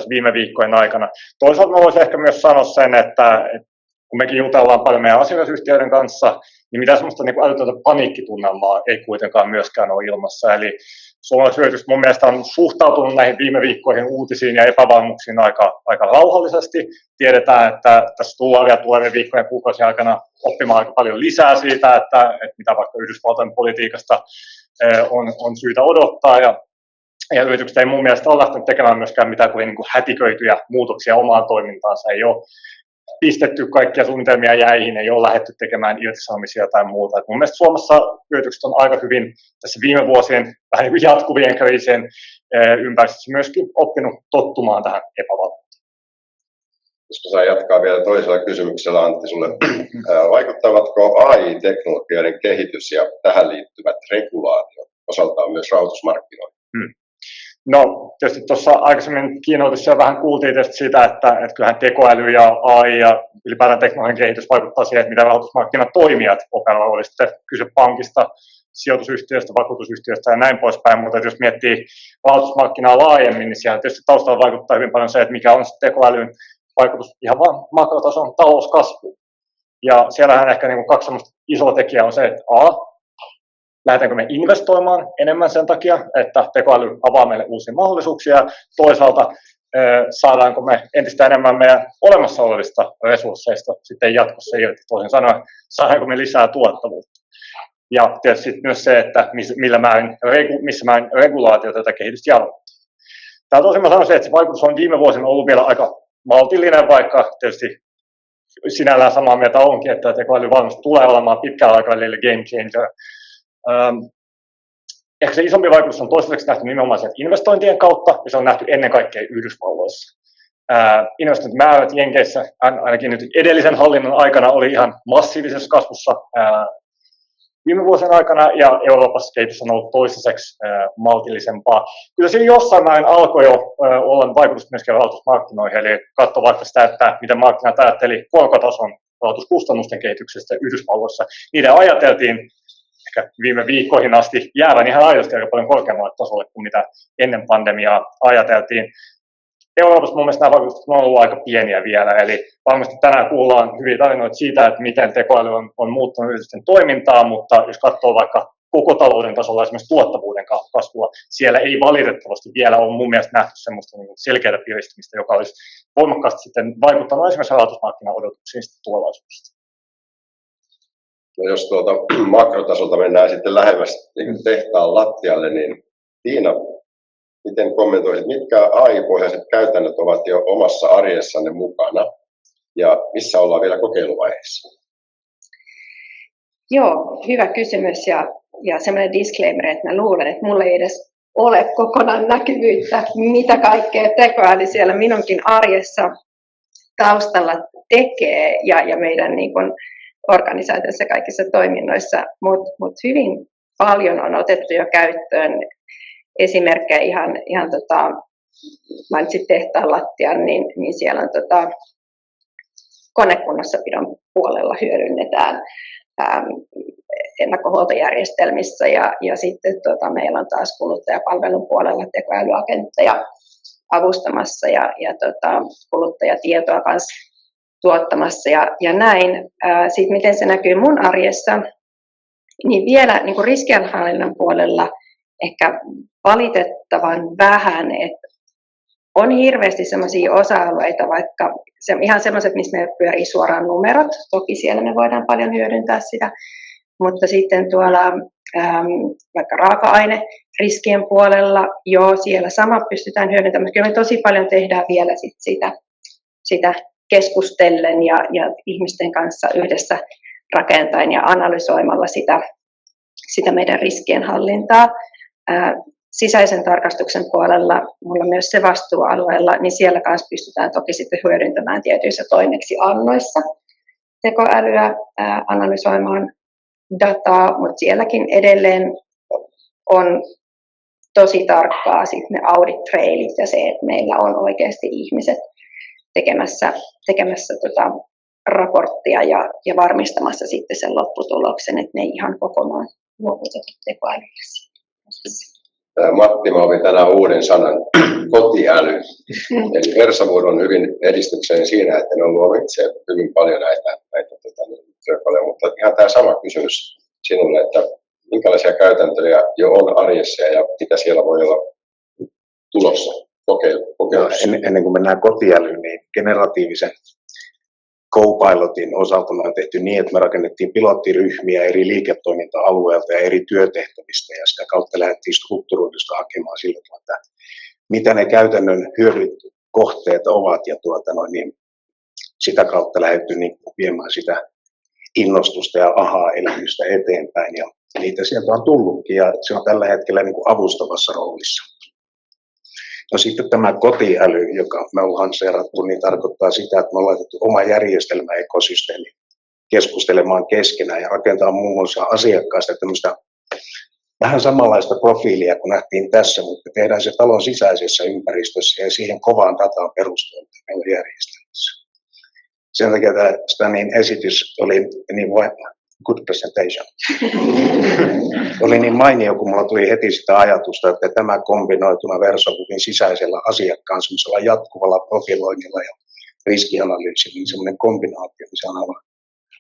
viime viikkojen aikana. Toisaalta mä voisin ehkä myös sanoa sen, että kun mekin jutellaan paljon meidän asiakasyhtiöiden kanssa, niin mitään sellaista niin älytöntä paniikkitunnelmaa ei kuitenkaan myöskään ole ilmassa. Eli suomalaisyritykset mun mielestä on suhtautunut näihin viime viikkoihin uutisiin ja epävarmuuksiin aika rauhallisesti. Tiedetään, että tässä tulevien viikkojen ja kuukausien aikana oppimaan aika paljon lisää siitä, että mitä vaikka Yhdysvaltojen politiikasta on syytä odottaa. Ja yritykset ei mun mielestä ole lähtenyt tekemään myöskään mitään kuin hätiköityjä muutoksia omaan toimintaansa. Ei ole pistetty kaikkia suunnitelmia jäihin, ei ole lähdetty tekemään irtisanomisia tai muuta. Et mun mielestä Suomessa yritykset on aika hyvin tässä viime vuosien vähän niin kuin jatkuvien kriisien ympäristössä myöskin oppinut tottumaan tähän epävarmuuteen. Jos saa jatkaa vielä toisella kysymyksellä, Antti, sulle. Vaikuttavatko AI-teknologioiden kehitys ja tähän liittyvät regulaatiot osaltaan myös rahoitusmarkkinoille? No, tietysti tuossa aikaisemmin keynoteissa jo vähän kuultiin siitä, että kyllähän tekoäly ja AI ja ylipäätään teknologian kehitys vaikuttaa siihen, että mitä rahoitusmarkkinatoimijat operoi, oli sitten kyse pankista, sijoitusyhtiöstä, vakuutusyhtiöstä ja näin poispäin, mutta jos miettii rahoitusmarkkinaa laajemmin, niin siellä tietysti taustalla vaikuttaa hyvin paljon se, että mikä on tekoälyn vaikutus ihan vaan makrotason talouskasvuun. Ja siellähän ehkä niin kuin 2 isoa tekijää on se, että lähdetäänkö me investoimaan enemmän sen takia, että tekoäly avaa meille uusia mahdollisuuksia, toisaalta saadaanko me entistä enemmän meidän olemassa olevista resursseista sitten jatkossa irti, toisin sanoen, saadaanko me lisää tuottavuutta. Ja tietysti myös se, että missä määrin regulaatio tätä kehitystä jarruttaa. Tämä tosin mä sanoisin, että se vaikutus on viime vuosina ollut vielä aika maltillinen, vaikka tietysti sinällään samaa mieltä onkin, että tekoäly varmasti tulee olemaan pitkällä aikavälillä game changer. Ehkä se isompi vaikutus on toistaiseksi nähty nimenomaan investointien kautta, ja se on nähty ennen kaikkea Yhdysvalloissa. Investointimäärät Jenkeissä ainakin nyt edellisen hallinnon aikana oli ihan massiivisessa kasvussa viime vuosien aikana, ja Euroopassa kehitys on ollut toistaiseksi maltillisempaa. Kyllä siinä jossain määrin alkoi jo olla vaikutusta myöskin rahoitusmarkkinoihin, eli katso vaikka sitä, että miten markkinat ajatteli korkotason rahoituskustannusten kehityksestä Yhdysvalloissa. Niiden ajateltiin ehkä viime viikkoihin asti jäävän ihan aidosti aika paljon korkeammalle tasolle kuin mitä ennen pandemiaa ajateltiin. Euroopassa mun mielestä nämä vaikutukset on ollut aika pieniä vielä, eli varmasti tänään kuullaan hyviä tarinoita siitä, että miten tekoäly on muuttanut yritysten toimintaa, mutta jos katsoo vaikka koko talouden tasolla esimerkiksi tuottavuuden kasvua, siellä ei valitettavasti vielä ole mun mielestä nähty semmoista selkeää piristymistä, joka olisi voimakkaasti sitten vaikuttanut esimerkiksi rahoitusmarkkinaodotuksiin tulevaisuudessa. No jos tuolta makrotasolta mennään sitten lähemmäs niin tehtaan lattialle, niin Tiina, miten kommentoisit, mitkä AI-pohjaiset käytännöt ovat jo omassa arjessanne mukana ja missä ollaan vielä kokeiluvaiheessa? Joo, hyvä kysymys ja semmoinen disclaimer, että mä luulen, että mulla ei edes ole kokonaan näkyvyyttä, mitä kaikkea tekoäly siellä minunkin arjessa taustalla tekee ja meidän niin kuin organisaatiossa kaikissa toiminnoissa, mutta hyvin paljon on otettu jo käyttöön. Esimerkkejä ihan mainitsit tehtaan lattian, niin siellä on konekunnossapidon puolella hyödynnetään ennakkohuoltojärjestelmissä ja sitten meillä on taas kuluttajapalvelun puolella tekoälyagentteja avustamassa ja kuluttajatietoa kanssa tuottamassa ja näin. Sitten miten se näkyy mun arjessa, niin vielä niin kuin riskienhallinnan puolella ehkä valitettavan vähän, että on hirveästi sellaisia osa-alueita, vaikka ihan sellaiset, missä me pyörii suoraan numerot, toki siellä me voidaan paljon hyödyntää sitä, mutta sitten tuolla vaikka raaka-aine riskien puolella, joo, siellä sama pystytään hyödyntämään. Kyllä me tosi paljon tehdään vielä sitä keskustellen ja ihmisten kanssa yhdessä rakentaen ja analysoimalla sitä meidän riskienhallintaa. Sisäisen tarkastuksen puolella, mulla on myös se vastuualueella, niin siellä kanssa pystytään toki sitten hyödyntämään tietyissä toimeksiannoissa tekoälyä, analysoimaan dataa, mutta sielläkin edelleen on tosi tarkkaa sitten ne audit trailit ja se, että meillä on oikeasti ihmiset tekemässä raporttia ja varmistamassa sitten sen lopputuloksen, että ne ei ihan kokonaan luovutettu tekoälyssä. Matti, mä opin tänään uuden sanan, kotiäly. Eli Versawood on hyvin edistykseen siinä, että ne on luonut itse hyvin paljon näitä työkaluja, mutta ihan tämä sama kysymys sinulle, että minkälaisia käytäntöjä jo on arjessa ja mitä siellä voi olla tulossa kokeilussa? Ennen kuin mennään kotiälyyn, niin generatiivisen co-pilotin osalta me on tehty niin, että me rakennettiin pilottiryhmiä eri liiketoiminta-alueilta ja eri työtehtävistä ja sitä kautta lähdettiin strukturoidusta hakemaan sillä tavalla, että mitä ne käytännön hyödykohteet ovat ja niin sitä kautta lähdetty niin viemään sitä innostusta ja aha-elämystä eteenpäin ja niitä sieltä on tullutkin ja se on tällä hetkellä niin kuin avustavassa roolissa. No sitten tämä kotiäly, joka me ollaan lanseerattu, niin tarkoittaa sitä, että me ollaan laitettu oma järjestelmäekosysteemi keskustelemaan keskenään ja rakentaa muun muassa asiakkaista tämmöistä vähän samanlaista profiilia kuin nähtiin tässä, mutta tehdään se talon sisäisessä ympäristössä ja siihen kovaan dataan perustuen, mitä meillä on järjestelmässä. Sen takia tämä esitys oli niin good presentation. Oli niin mainio, kun mulla tuli heti sitä ajatusta, että tämä kombinoituna Versawoodin sisäisellä asiakkaan semmoisella jatkuvalla profiloinnilla ja riskianalyysillä, niin semmoinen kombinaatio, niin se on aivan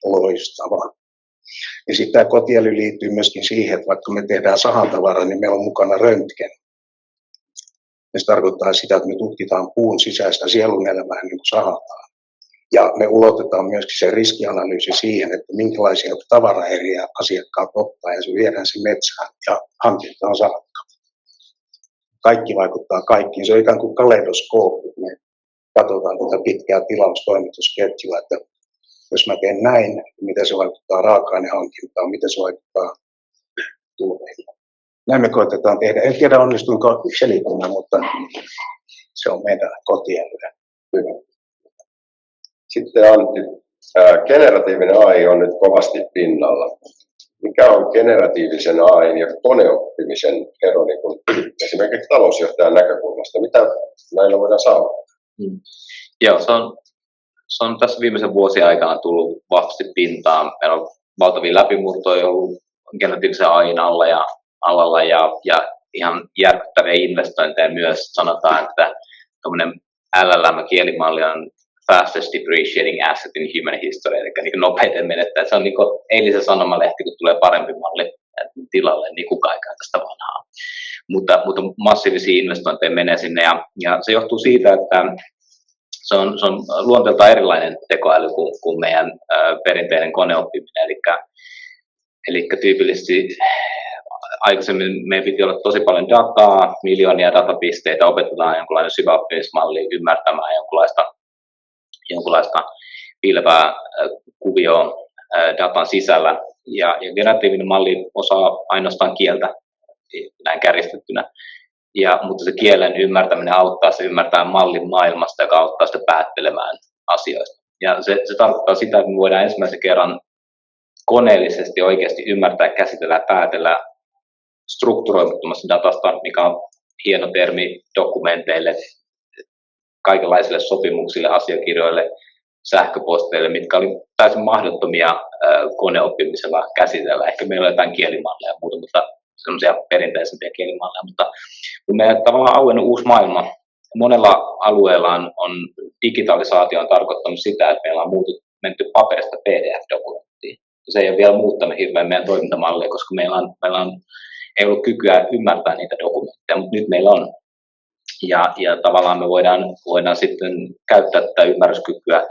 loistavaa. Ja sitten tämä kotiäly liittyy myöskin siihen, että vaikka me tehdään sahatavaraa, niin meillä on mukana röntgen. Ja se tarkoittaa sitä, että me tutkitaan puun sisäistä sielunelämää niin kuin sahataan. Ja me ulotetaan myöskin se riskianalyysi siihen, että minkälaisia tavaraeriä asiakkaat ottaa ja se viedään se metsään ja hankintaan saakka. Kaikki vaikuttaa kaikkiin. Se on ikään kuin kaleidoskooppi. Me katsotaan tätä pitkää tilaustoimitusketjua, että jos mä teen näin, miten se vaikuttaa raaka-ainehankintaan, miten se vaikuttaa tuotteille. Näin me koetetaan tehdä. En tiedä onnistuinko selittämään, mutta se on meidän kotiälyä. Sitten Antti, generatiivinen AI on nyt kovasti pinnalla. Mikä on generatiivisen AI ja koneoppimisen ero niin kuin esimerkiksi talousjohtajan näkökulmasta? Mitä näillä voidaan saavuttaa? Joo, se on tässä viimeisen vuosien aikana tullut vahvasti pintaan. Meillä on valtavia läpimurtoja ollut generatiivisen AI:n alalla ja ihan järkyttäviä investointeja myös. Sanotaan, että tämmöinen LLM-kielimalli on fastest depreciating asset in human history, eli niin nopeiten menettää. Se on niin kuin eilisen sanomalehti, kun tulee parempi malli tilalle, niin kukaan ei käytä sitä vanhaa. Mutta massiivisia investointeja menee sinne, ja se johtuu siitä, että se on luonteeltaan erilainen tekoäly kuin meidän perinteinen koneoppiminen, eli tyypillisesti aikaisemmin meidän piti olla tosi paljon dataa, miljoonia datapisteitä, opetetaan jonkinlainen syväoppimismalli ymmärtämään jonkunlaista pilvää kuvioa datan sisällä, ja generatiivinen malli osaa ainoastaan kieltä näin kärjistettynä, mutta se kielen ymmärtäminen auttaa se ymmärtää mallin maailmasta, joka auttaa sitä päättelemään asioista. Ja se tarkoittaa sitä, että me voidaan ensimmäisen kerran koneellisesti oikeasti ymmärtää, käsitellä ja päätellä strukturoimattomasta datasta, mikä on hieno termi dokumenteille, kaikenlaisille sopimuksille, asiakirjoille, sähköposteille, mitkä oli täysin mahdottomia koneoppimisella käsitellä. Ehkä meillä on jotain kielimalleja ja muuta, mutta sellaisia perinteisempiä kielimalleja. Mutta kun meillä tavallaan auennut uusi maailma, monella alueella on digitalisaatio on tarkoittanut sitä, että meillä on menty paperista PDF-dokumenttiin. Se ei ole vielä muuttanut hirveän meidän toimintamallia, koska meillä ei ollut kykyä ymmärtää niitä dokumentteja, mutta nyt meillä on. Ja tavallaan me voidaan sitten käyttää tätä ymmärryskykyä.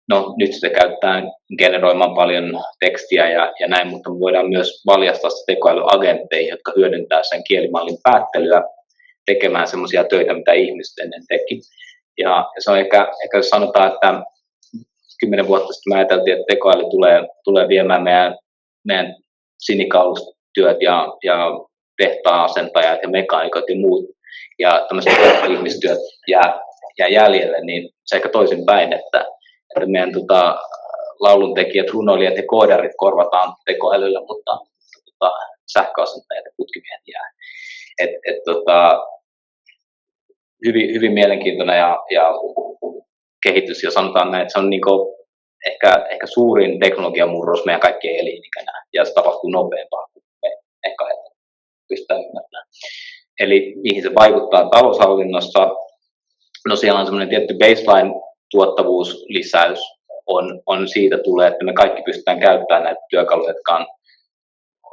No nyt sitä käytetään generoimaan paljon tekstiä ja näin, mutta me voidaan myös valjastaa sitä tekoälyagentteja, jotka hyödyntää sen kielimallin päättelyä tekemään semmoisia töitä, mitä ihmiset ennen teki. Ja se on ehkä jos sanotaan, että 10 vuotta sitten me ajateltiin, että tekoäly tulee viemään meidän sinikaulustyöt ja tehtaan-asentajat ja mekaanikot ja muut, ja tämmöiset ihmistyöt jää jäljelle, niin se ehkä toisinpäin, että meidän lauluntekijät, runoilijat ja koodarit korvataan tekoälyllä, mutta sähköasentajat ja putkimiehet jää. Hyvin mielenkiintoinen ja kehitys, ja sanotaan näin, että se on niinku ehkä suurin teknologiamurros meidän kaikkien elinikänä, ja se tapahtuu nopeampaa kuin me ehkä pystytään ymmärtämään. Eli mihin se vaikuttaa taloushallinnossa? No siellä on semmoinen tietty baseline-tuottavuuslisäys on siitä tulee, että me kaikki pystytään käyttämään näitä työkaluja, jotka on,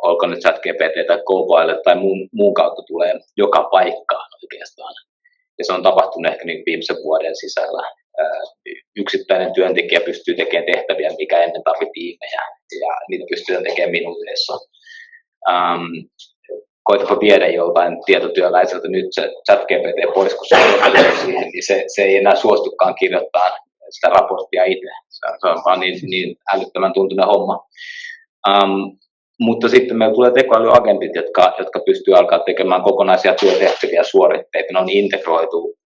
olko nyt ChatGPT tai Copilot tai muun kautta tulee joka paikkaan oikeastaan. Ja se on tapahtunut ehkä niin viimeisen vuoden sisällä. Yksittäinen työntekijä pystyy tekemään tehtäviä, mikä ennen tarvitsi tiimejä, ja niitä pystytään tekemään minuutissa. Koitapa viedä joltain tietotyöläiseltä nyt se ChatGPT pois, kun se on siihen, niin se ei enää suostukaan kirjoittaa sitä raporttia itse. Se on vaan niin älyttömän tuntunen homma. Mutta sitten meillä tulee tekoälyagentit, jotka pystyy alkaa tekemään kokonaisia työtehtäviä suoritteita. Ne on integroitu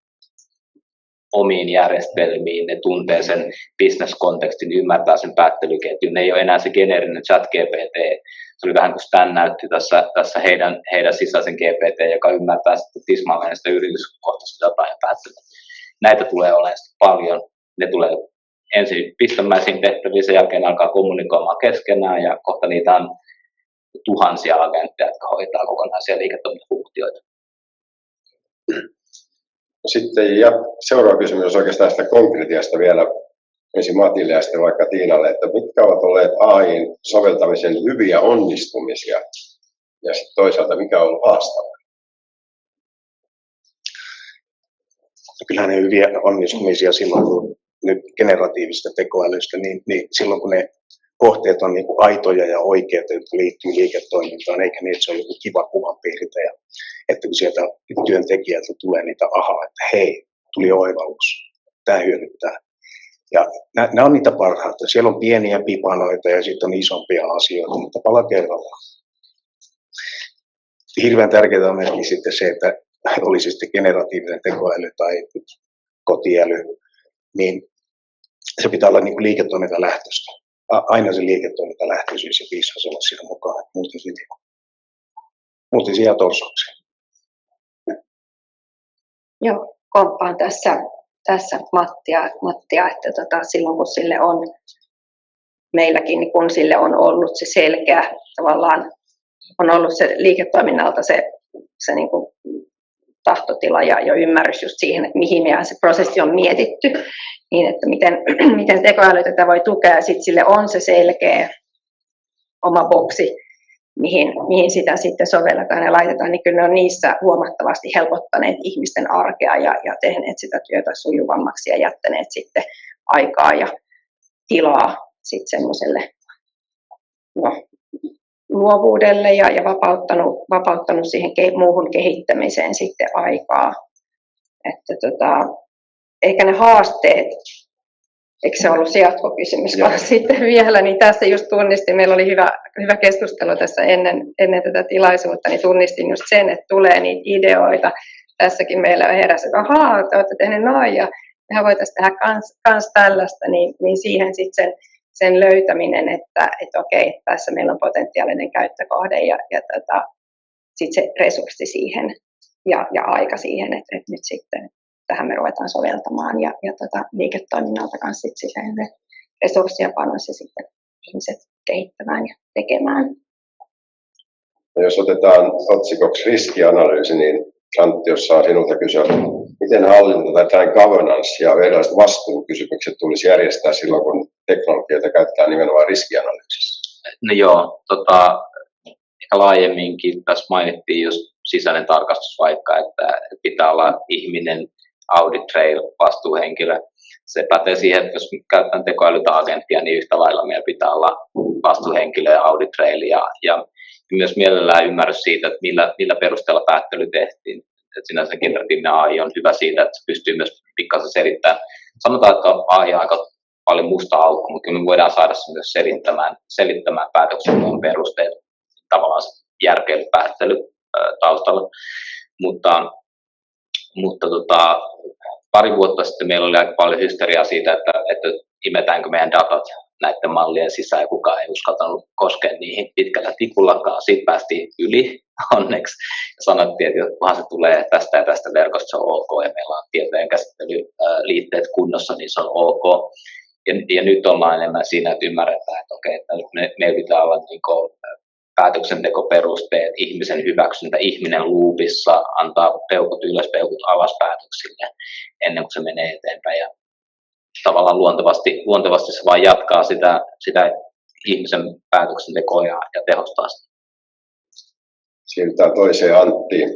omiin järjestelmiin, ne tuntee sen business-kontekstin, ymmärtää sen päättelyketjun. Ne ei ole enää se geneerinen chat-GPT. Se oli vähän kuin Stan näytti tässä heidän sisäisen GPT, joka ymmärtää sitten tismalleen sitä yrityskohtaista dataa ja päättelyä. Näitä tulee olemaan paljon. Ne tulee ensin pistemäisiin tehtäviin, sen jälkeen alkaa kommunikoimaan keskenään, ja kohta niitä on tuhansia agentteja, jotka hoitaa kokonaisia liiketoimintafunktioita. Sitten seuraava kysymys on oikeastaan sitä konkretiasta vielä ensin Matille ja sitten vaikka Tiinalle, että mitkä ovat olleet AI:n soveltamisen hyviä onnistumisia ja sitten toisaalta mikä on ollut haastavaa? Kyllähän ne hyviä onnistumisia silloin, kun nyt generatiivista tekoälystä, niin silloin kun ne kohteet on niin kuin aitoja ja oikeita, jotka liittyy liiketoimintaan, eikä niin, että se on joku kiva kuvanpiirtäjä, että kun sieltä työntekijältä tulee niitä että hei, tuli oivallus, tämä hyödyttää. Ja nämä on niitä parhaita. Siellä on pieniä pipanoita ja sitten on isompia asioita, mutta pala kerrallaan. Hirveän tärkeää on myöskin sitten se, että olisi sitten generatiivinen tekoäly tai kotiäly, niin se pitää olla niin kuin liiketoimintalähtöistä. Aina se liiketoimintalähtöisyys ja piissaisi olla siinä mukaan, että muuten se jää torsoksi. Joo, komppaan tässä Mattia, että silloin kun sille on meilläkin, niin kun sille on ollut se selkeä, tavallaan on ollut se liiketoiminnalta se niin kuin tahtotila ja ymmärrys just siihen, että mihin meidän se prosessi on mietitty, niin että miten tekoäly tätä voi tukea, ja sitten sille on se selkeä oma boksi, mihin sitä sitten sovelletaan ja laitetaan, niin kyllä ne on niissä huomattavasti helpottaneet ihmisten arkea ja tehneet sitä työtä sujuvammaksi ja jättäneet sitten aikaa ja tilaa sitten semmoiselle luovuudelle ja vapauttanut siihen muuhun kehittämiseen sitten aikaa. Että ehkä ne haasteet, eikö se ollut se jatkokysymys sitten vielä, niin tässä just tunnistin, meillä oli hyvä keskustelu tässä ennen tätä tilaisuutta, niin tunnistin just sen, että tulee niitä ideoita. Tässäkin meillä heräsi, että ahaa, te olette tehneet noin ja mehän voitaisiin tehdä kans tällaista, niin siihen sitten sen löytäminen, että okei, tässä meillä on potentiaalinen käyttökohde ja sitten se resurssi siihen ja aika siihen, että nyt sitten tähän me ruvetaan soveltamaan ja liiketoiminnalta kanssa sitten se resurssi ja panos ja sitten ihmiset kehittämään ja tekemään. Ja jos otetaan otsikoksi riskianalyysi, niin Antti, jos saa sinulta kysyä, miten hallinta tai governance ja erilaiset vastuukysymykset tulisi järjestää silloin, kun teknologioita käytetään nimenomaan riskianalyysissä? No joo, ehkä laajemminkin tässä mainittiin just sisäinen tarkastus vaikka, että pitää olla ihminen, audit trail, vastuuhenkilö. Se pätee siihen, että jos käytetään tekoälytä agenttia, niin yhtä lailla meillä pitää olla vastuuhenkilö ja audit trail ja myös mielellään ymmärrys siitä, että millä perusteella päättely tehtiin. Että sinänsä generatiivinen AI on hyvä siitä, että se pystyy myös pikkasen selittämään. Sanotaan, että AI on aika paljon musta aukko, mutta me voidaan saada se myös selittämään päätöksenteon perusteet, tavallaan se järkeilypäättely taustalla. Mutta pari vuotta sitten meillä oli aika paljon hysteriaa siitä, että imetäänkö meidän datat näiden mallien sisään ja kukaan ei uskaltanut koskea niihin pitkällä tikullakaan. Siitä päästiin yli onneksi ja sanottiin, että kunhan se tulee tästä ja tästä verkosta, se on ok ja meillä on tietojen käsittelyliitteet kunnossa, niin se on ok. Ja nyt ollaan enemmän siinä, että ymmärretään, että okei, että meillä pitää olla päätöksentekoperusteet, ihmisen hyväksyntä, ihminen luupissa, antaa peukut ylös, peukut alas päätöksille ennen kuin se menee eteenpäin. Ja tavallaan luontevasti se vaan jatkaa sitä ihmisen päätöksentekoa ja tehostaa sitä. Siirrytään toiseen Anttiin.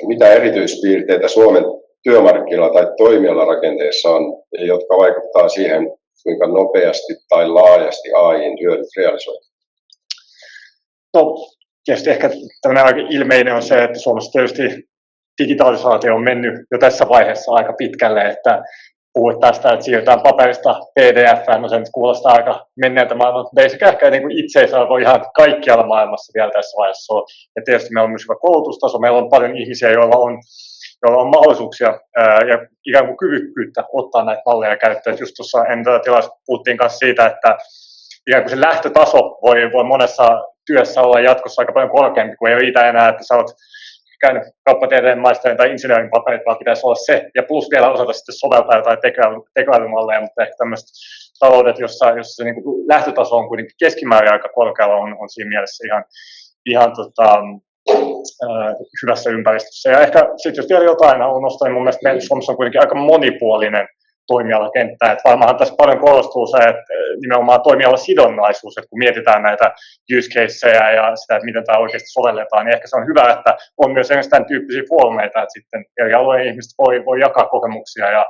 Mitä erityispiirteitä Suomen työmarkkinoilla tai toimialarakenteessa on, jotka vaikuttaa siihen, kuinka nopeasti tai laajasti AI:n hyödyt realisoituu? No, tietysti ehkä tämmöinen aika ilmeinen on se, että Suomessa tietysti digitalisaatio on mennyt jo tässä vaiheessa aika pitkälle, että puhuit tästä, että siirrytään paperista PDF:ään, no se nyt kuulostaa aika menneeltä maailmalta, mutta ei sekään ehkä niin itseisarvo ihan kaikkialla maailmassa vielä tässä vaiheessa ole. Ja tietysti meillä on myös hyvä koulutustaso, meillä on paljon ihmisiä, joilla on mahdollisuuksia ja ikään kuin kyvykkyyttä ottaa näitä malleja käyttöön. Just tuossa ennen tätä tilaisuutta puhuttiin kanssa siitä, että ikään kuin se lähtötaso voi monessa työssä olla jatkossa aika paljon korkeampi, kun ei riitä enää, että sä oot käynyt kauppatieteen maisterin tai insinöörin paperit, vaan pitäisi olla se, ja plus vielä osata sitten soveltaa jotain tekoälymalleja, mutta ehkä tämmöiset taloudet, jossa se niin kuin lähtötaso on kuitenkin keskimäärin aika korkealla, on siinä mielessä ihan hyvässä ympäristössä. Ja ehkä sitten jos vielä jotain on nostaa, niin mun mielestä meillä Suomessa on kuitenkin aika monipuolinen toimialakenttä. Että varmaan tässä paljon korostuu se, että nimenomaan toimialasidonnaisuus, että kun mietitään näitä use caseja ja sitä, että miten tämä oikeasti sovelletaan, niin ehkä se on hyvä, että on myös tämän tyyppisiä foorumeita, että sitten eri alueen ihmiset voi jakaa kokemuksia ja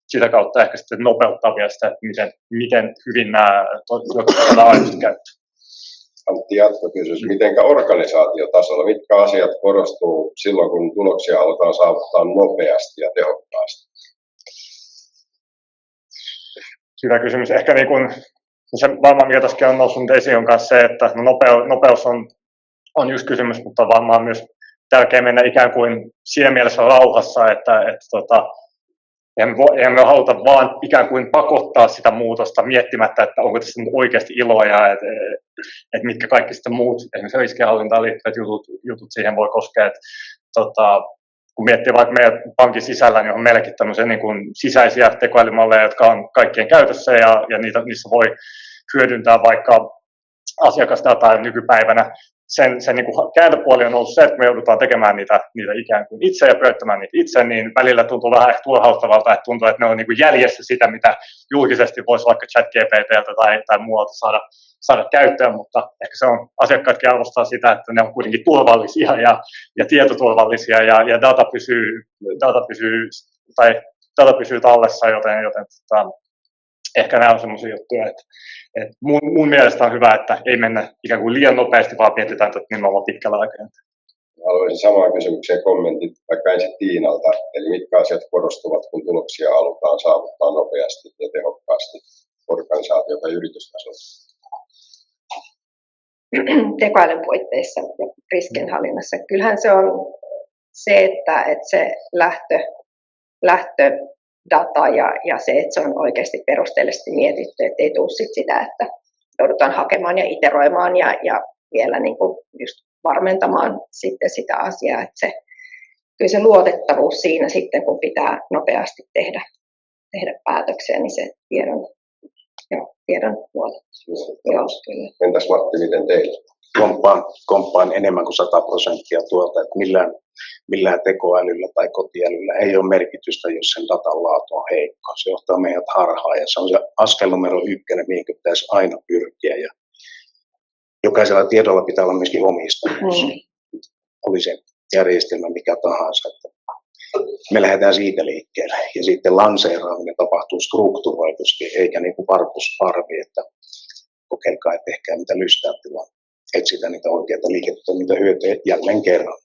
sitä kautta ehkä sitten nopeuttaa vielä sitä, että miten hyvin nämä aidosti käyttöön. Antti, jatkokysymys. Mitenkä organisaatiotasolla, mitkä asiat korostuu silloin, kun tuloksia halutaan saavuttaa nopeasti ja tehokkaasti? Hyvä kysymys. Ehkä niin kun, se varmaan mikä tässäkin on noussut esiin on myös se, että nopeus on yksi kysymys, mutta varmaan myös tärkeää mennä ikään kuin siinä mielessä rauhassa, että Eihän me haluta vaan ikään kuin pakottaa sitä muutosta miettimättä, että onko tässä nyt oikeasti iloa ja että mitkä kaikki sitten muut, esimerkiksi riskienhallintaan liittyvät jutut siihen voi koskea. Kun miettii vaikka meidän pankin sisällä, niin on meilläkin tämmöisiä niin kuin sisäisiä tekoälymalleja, jotka on kaikkien käytössä ja niissä voi hyödyntää vaikka asiakasdataa nykypäivänä. Sen niin kuin kääntöpuoli on ollut se, että me joudutaan tekemään niitä ikään kuin itse ja pyörittämään niitä itse, niin välillä tuntuu vähän ehkä turhauttavalta, että tuntuu, että ne on niin kuin jäljessä sitä, mitä julkisesti voisi vaikka ChatGPT:ltä tai muualta saada käyttöön, mutta ehkä se on, asiakkaatkin arvostaa sitä, että ne on kuitenkin turvallisia ja tietoturvallisia ja data pysyy tallessa, joten ehkä nämä on sellaisia juttuja, että mun mielestä on hyvä, että ei mennä ikään kuin liian nopeasti, vaan mietitään tätä nimenomaan pitkällä aikajänteellä. Haluaisin samaan kysymykseen kommentit vaikka ensin Tiinalta, eli mitkä asiat korostuvat, kun tuloksia halutaan saavuttaa nopeasti ja tehokkaasti organisaatio- tai yritystasolla? Tekoälyn puitteissa ja riskienhallinnassa. Kyllähän se on se, että se lähtödata ja se, että se on oikeasti perusteellisesti mietitty, että ei tule sitä, että joudutaan hakemaan ja iteroimaan ja vielä niin kuin just varmentamaan sitten sitä asiaa, että kyllä se luotettavuus siinä sitten, kun pitää nopeasti tehdä päätöksiä, niin se tiedon luotettavuus. Joo, kyllä. Entäs Matti, miten teillä? Komppaan enemmän kuin 100% tuolta, että millään tekoälyllä tai kotiälyllä ei ole merkitystä, jos sen datan laatu on heikko. Se johtaa meidät harhaan ja se on se askel numero 1, mihin pitäisi aina pyrkiä. Ja jokaisella tiedolla pitää olla myöskin omistajuus. Oli se järjestelmä mikä tahansa. Me lähdetään siitä liikkeelle ja sitten lanseeraaminen tapahtuu strukturoidusti eikä niin kuin varpusparvi, että kokeilkaa ja tehkää mitä lystäätte, vaan etsitään niitä oikeita liiketoimintahyötyjä jälleen kerran.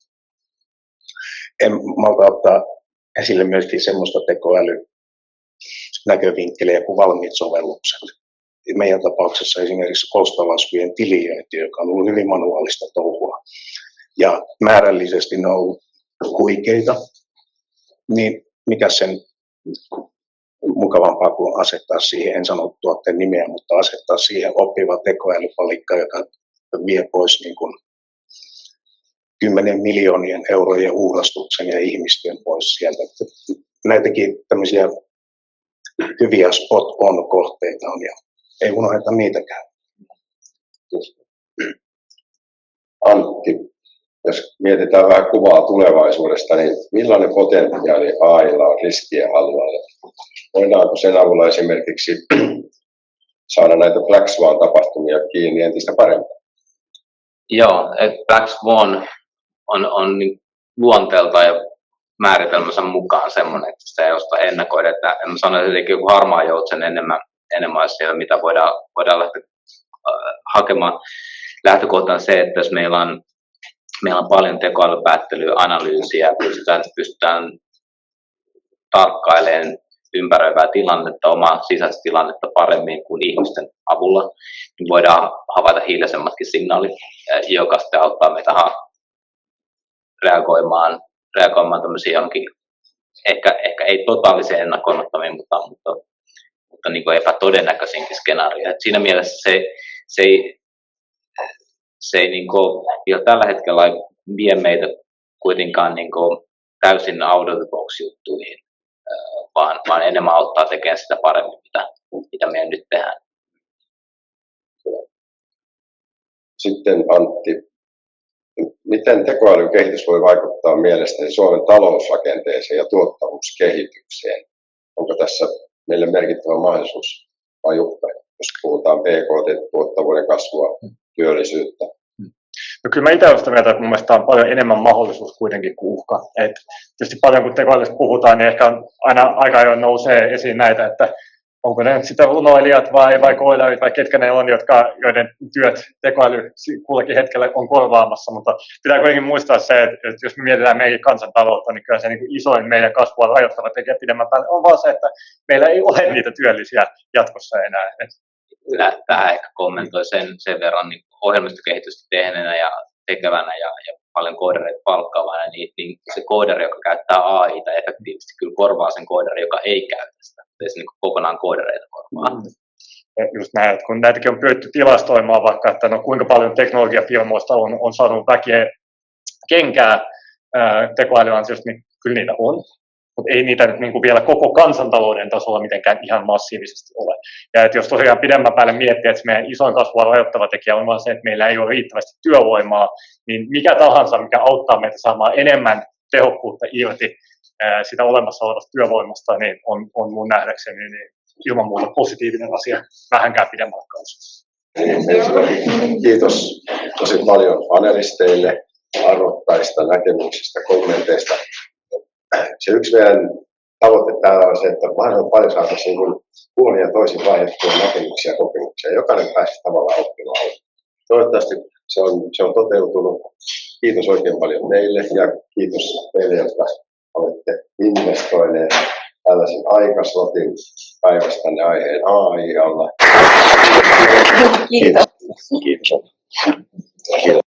En malta ottaa esille myöskin semmoista tekoälynäkövinkkeliä kuin valmiit sovellukset. Meidän tapauksessa esimerkiksi ostolaskujen tiliointi, joka on ollut hyvin manuaalista touhua. Ja määrällisesti ne on ollut huikeita, niin mikä sen mukavampaa kuin asettaa siihen, en sano tuotteen nimeä, mutta asettaa siihen oppiva tekoälypalikka, joka vie pois niin kuin 10 miljoonien eurojen uhrastuksen ja ihmistyön pois sieltä. Näitäkin tämmöisiä hyviä spot-on-kohteita on ja ei unohdeta niitäkään. Antti, jos mietitään vähän kuvaa tulevaisuudesta, niin millainen potentiaali AI:lla on riskienhallinnalle? Voidaanko sen avulla esimerkiksi saada näitä Black Swan-tapahtumia kiinni entistä paremmin? Joo, että Black Swan on luonteelta ja määritelmänsä mukaan semmoinen, että sitä ei osaa ennakoida. Että en sano, että jotenkin joku harmaa joutsen enemmän siellä, mitä voidaan lähteä hakemaan. Lähtökohta on se, että jos meillä on paljon tekoälypäättelyä, analyysiä, pystytään tarkkailemaan ympäröivää tilannetta, omaa sisäistä tilannetta paremmin kuin ihmisten avulla, niin voidaan havaita hiljaisemmatkin signaalit, joka sitten auttaa meitä reagoimaan tämmöisiin johonkin, ehkä ei totaaliseen ennakoimattomiin, mutta niin kuin epätodennäköisinkin skenaarioihin. Siinä mielessä se ei niin kuin, vielä tällä hetkellä vie meitä kuitenkaan niin kuin täysin out of the box juttuihin, vaan enemmän auttaa tekemään sitä paremmin, mitä me nyt tehdään. Sitten Antti, miten tekoälyn kehitys voi vaikuttaa mielestäni Suomen talousrakenteeseen ja tuottavuuskehitykseen? Onko tässä meille merkittävä mahdollisuus vai uhka, jos puhutaan PKT-tuottavuuden kasvua, työllisyyttä? No kyllä mä itse olen sitä mieltä, että mun mielestä on paljon enemmän mahdollisuus kuitenkin kuin uhka. Et tietysti paljon kun tekoälystä puhutaan, niin ehkä aina aika ajoin nousee esiin näitä, että onko ne sitten runoilijat vai koodarit vai ketkä ne on, joiden työt tekoäly kullakin hetkellä on korvaamassa. Mutta pitää kuitenkin muistaa se, että jos me mietitään meidän kansantaloutta, niin kyllä se niin kuin isoin meidän kasvua rajoittava tekijä pidemmän päälle on vaan se, että meillä ei ole niitä työllisiä jatkossa enää. Tähän ehkä kommentoi sen verran niin ohjelmistokehitystä tehneenä ja tekevänä ja paljon koodareita palkkaavana, niin se koodari, joka käyttää AI:ta efektiivisesti, kyllä korvaa sen koodari, joka ei käytä sitä. Ei se niin kokonaan koodareita korvaa. Just näin, että kun näitäkin on pyritty tilastoimaan vaikka, että no kuinka paljon teknologiafirmoista on saanut väkeä kenkää tekoälyn ansiosta, niin kyllä niitä on. Mutta ei niitä nyt niin vielä koko kansantalouden tasolla mitenkään ihan massiivisesti ole. Ja että jos tosiaan pidemmän päälle miettii, että meidän isoin kasvua rajoittava tekijä on vaan se, että meillä ei ole riittävästi työvoimaa, niin mikä tahansa, mikä auttaa meitä saamaan enemmän tehokkuutta irti sitä olemassa olevasta työvoimasta, niin on mun nähdäkseni niin ilman muuta positiivinen asia vähänkään pidemmällä kanssa. Kiitos tosi paljon panelisteille arvokkaista näkemyksistä, kommenteista. Se yksi meidän tavoite täällä on se, että mahdollisimman paljon saataisiin puolin ja toisin vaihdettua näkemyksiä ja kokemuksia. Jokainen pääsisi tavallaan oppimaan. Toivottavasti se on toteutunut. Kiitos oikein paljon meille ja kiitos teille, jotka olette investoineet tällaisen aikaslotin päivästänne aiheen AI alla. Kiitos. Kiitos. Kiitos.